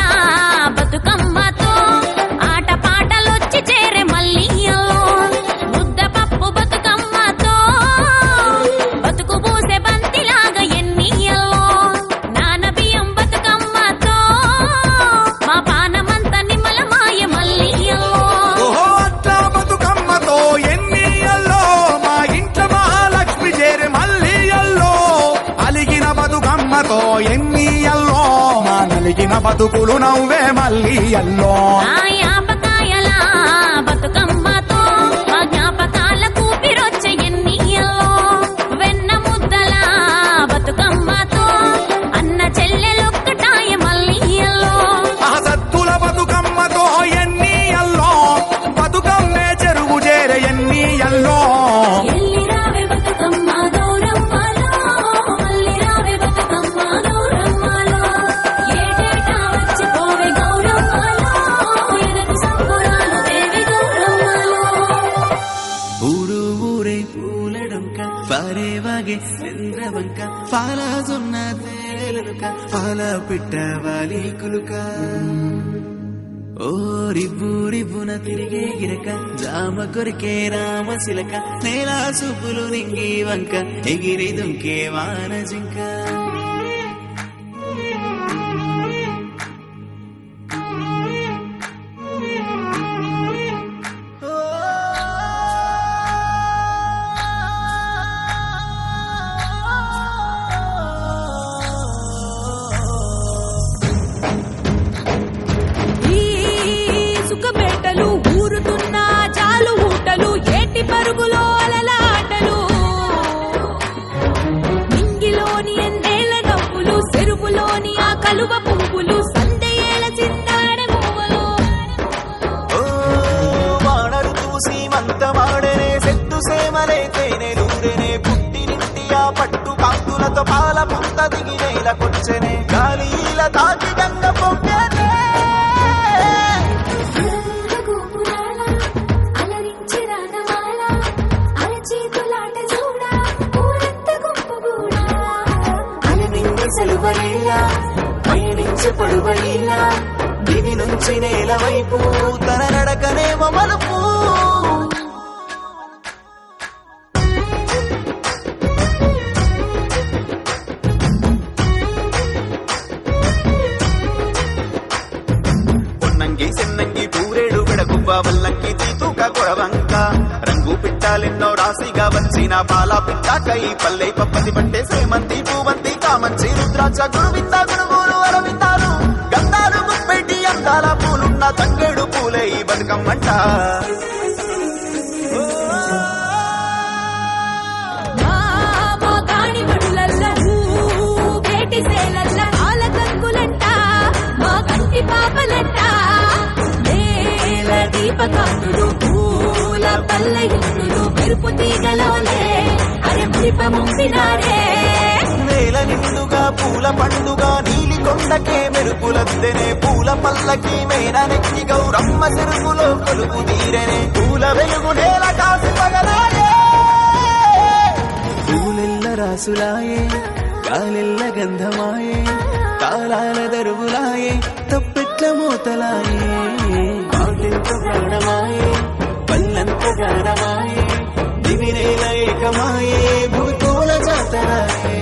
బతుకమ్మతో ఆట పాటలొచ్చి చేరే మల్లియల్లో ముద్దపప్పు బతుకమ్మతో బతుకు పూసే బంతిలాగా ఎన్నియల్లో నానబియ్యం బతుకమ్మతో మా పానమంత నిమ్మలమాయ మల్లియల్లో ఓహో అట్లా బతుకమ్మతో ఎన్నియల్లో మా ఇంట్లో మహాలక్ష్మి చేరే మల్లియల్లో అలిగిన బతుకమ్మతో ఎన్నియల్లో మా నలిగిన బతుకులు నవ్వే మల్లియల్లో ఆ యాపకాయల బతుకమ్మతో మా జ్ఞాపకాల కూపిరొచ్చే ఎన్నియల్లో వెన్న ముద్దల బతుకమ్మతో అన్న చెల్లెలొక్కటాయ మల్లియల్లో ఆ సత్తుల బతుకమ్మతో ఎన్నియల్లో బతుకమ్మే చెరువు చేరే ఎన్నియల్లో ఎల్లిరావే బతుకమ్మ గౌరమ్మలో మల్లిరావే బతుకమ్మ గౌరమ్మలో ఏటేటా వచ్చి పోవే గౌరమ్మలో ఎనకు సంబురాలు దేవి గౌరమ్మలో ఊరు ఊరే పూలడొంక పారేవాగే చంద్రవంక పాల జొన్న తేలుక పాల పిట్ట వాలి కులుక ఓ రివ్వు రివ్వున తిరిగే గిరక జామ కొరికే రామశిలక నేల సూపులు నింగి వంక ఎగిరి దుంకే వాన జింక ఈ సుఖబేటలు ఊరుతున్న జాలు ఊటలు ఏటి పరుగులో అలలాటలు నింగిలోని ఎందేళ్ల నవ్వులు చెరువులోని ఆ కలువ పువ్వులు సందయేల చిందాడే మువ్వలు వానరు చూసి మంతమాడనే సెట్టు సేమలే తేనెలూరెనే పుట్టినింటి ఆ పట్టు కాంతులతో పాల పుంత దిగి నేల కొచ్చనే గాలిల తాకి గంగ పొంగనే అలరించి రాగమాల అరచేతులాట చూడ ఊరంత గుంపుగూడా అలనింగి సెలువలేలా పయనించే పడువలేలా దివి నుంచి నేల వైపు తన నడకనేమో మలుపు పొన్నంగి సిన్నంగి పూరేడు విడగువ్వ వల్లంకి తీతూక కొడవంక రంగు పిట్టాలెన్నో రాశిగా వచ్చిన పాల పిట్టాకై పల్లె పప్పది పట్టే శ్రీమంతి పూవంతి కామంచి రుద్రాక్ష గురువింద గురువులు అరవిందాలు గంధాలు ముప్పెట్టి అందాల పూలున్న తంగేడు పూలే ఈ బతుకమ్మంట మా గాని బడులల్ల వేటి సేలల్ల ఆల కంకులంట పల్లె ఇల్లులు మెరుపు తీగలోనే అరే మురిప ముంపినారే నేల నిండుగా పూల పండుగ నీలి కొండకే మెరుపులద్దెనే పూల పల్లకి మేన నెక్కి గౌరమ్మ చెరుకులో కొలుపు తీరనే పూల వెలుగు నేల కాసి పగలాయే పూలెల్ల రాసులాయే గాలెల్ల గంధమాయే కాలాల దరువులాయే తప్పెట్ల మూతలాయే మాటెంత ప్రాణమాయే పల్లంత గానమాయే దివినేల ఏకమాయే భూతోల జాతరాయే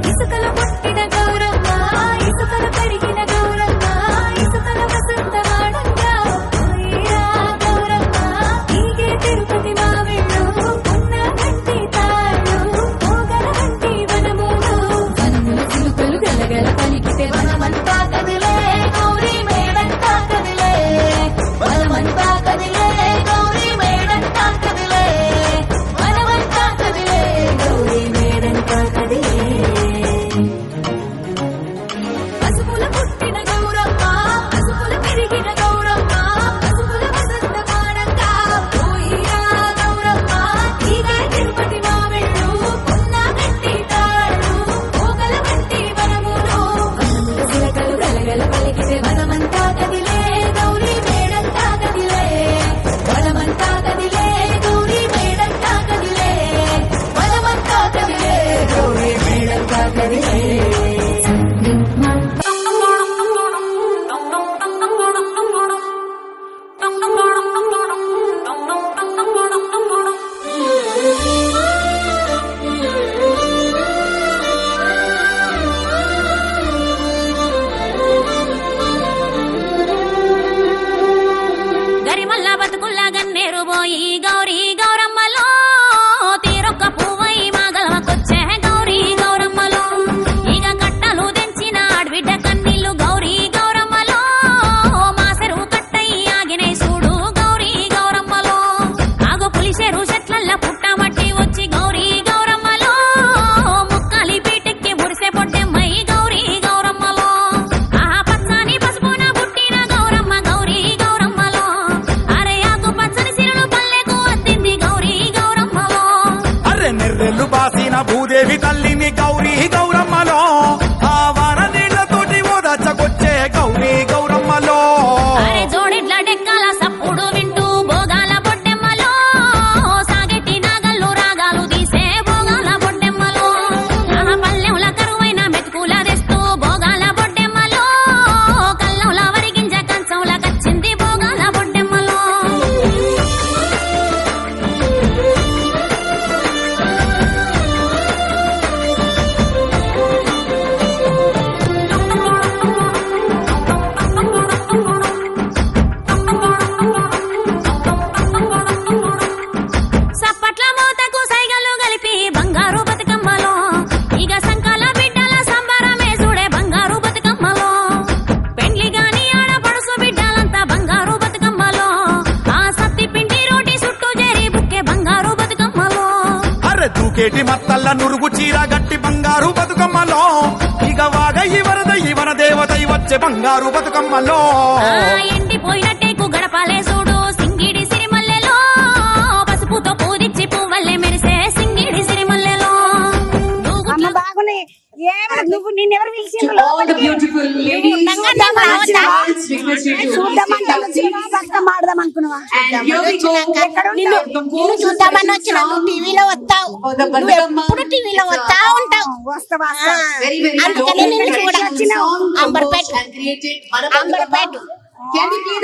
ఇసుకల పుట్టిన గౌరమ్మ ఇసుకల కడిగిన గౌరమ్మ ఇసుకల వసంతమాడంగా పోయిరా గౌరమ్మ ఈగే తిరుపతి మావిళ్ళు ఉన్న గంటి తాళ్ళు పోగల గంటి వనములు వనముల చిలుకలు గలగల పలికితే వనమంతా కదిలే గౌరీ మేడంతా కదిలే వనమంతా కదిలే గౌరీ మేడంతా కదిలే వనమంతా కదిలే గౌరీ మేడంతా కదిలే పసుపుల పుట్టిన గౌరమ్మ పసుపుల పెరిగిన గౌరమ్మ పసుపుల వసంత మాడంగా పోయిరా గౌరమ్మ ఈగే తిరుపతి మావిళ్ళు ఉన్న గంటి తాళ్ళు పోగల గంటి వనములు వనముల చిలకలు గలగల పలికితే వనమంతా కదిలే గౌరీ మేడంతా కదిలే వనమంతా కదిలే గౌరీ మేడంతా కదిలే వనమంతా కదిలే గౌరీ మేడంతా కదిలే గరిమల్ల బతుకుల్లా గన్నేరు పోయి గౌరీ గౌరమ్మలో తీరొక్క పువ్వై మాగలవకొచ్చే గౌరీ గౌరమ్మలో ఇక కట్టలు తెంచిన ఆడబిడ్డ కన్నీళ్లు గౌరీ గౌరమ్మలో మా చెరువు కట్టై ఆగినై చూడు గౌరీ గౌరమ్మలో ఆగో పులిసెరు చెట్లల్ల పుట్టమట్టి వచ్చి గౌరీ గౌరమ్మలో ముక్కాలి పీటెక్కి మురిసే పొట్టెమ్మై గౌరీ గౌరమ్మలో ఆహా పచ్చని పసుపున పుట్టిన గౌరమ్మ గౌరీ గౌరమ్మలో అరే ఆకు పచ్చని సిరులు పల్లెకు అద్దింది గౌరీ గౌరమ్మలో అర్రె నెర్రెళ్ళు బాసిన భూదేవి తల్లిని గౌరీ గౌరమ్మలో ఆ వాన నీళ్లతోటి ఓదచ్చకొచ్చే గౌరీ గౌరమ్మలో అరే జోడిడ్ల డెక్కల సప్పుడు వింటూ భోగాల బొడ్డెమ్మలో సాగెట్టి నాగల్లు రాగాలు తీసే భోగాల బొడ్డెమ్మలో ఆహా పల్లెంల కరువైన మెతుకుల తెస్తూ భోగాల బొడ్డెమ్మలో కల్లంల వరిగింజ కంచంల కచ్చింది భోగాల బొడ్డెమ్మలో సప్పట్ల మూతకు సైగలు కలిపి బంగారు బతుకమ్మలో ఇక సంకాల బిడ్డల సంబరమే చూడే బంగారు బతుకమ్మలో పెండ్లి గాని ఆడపడుసు బిడ్డలంతా బంగారు బతుకమ్మలో ఆ సత్తి పిండి రోటి చుట్టూ చేరి బుక్కే బంగారు బతుకమ్మలో అర్రె తూకేటి మత్తల్ల నురుగు చీర గట్టి బంగారు బతుకమ్మలో ఇక వాగయి వరదయి వన దేవతై వచ్చే బంగారు బతుకమ్మలో ఆ ఎండిపోయినట్టేకు గడపాలే చూడు సింగిడి సిరిమల్లెలో పసుపుతో పూదిచ్చి పువ్వల్లే మెరిసే సింగిడి సిరిమల్లెలో అమ్మ బాగుని ఏమన్నా నువ్వు నిన్నెవరు పిలిచిండ్రు all the beautiful ladies చూద్దామంటావు Bathukamma ఆడదాం అనుకున్నావా and here we go నిన్ను చూద్దామని వచ్చిన టీవీలో వస్తావు ఎప్పుడు టీవీలో వస్తా ఉంటావు వస్తావా very very అందుకనే నిన్ను song చూడాలి composed Amberpet and created Amberpet Can we please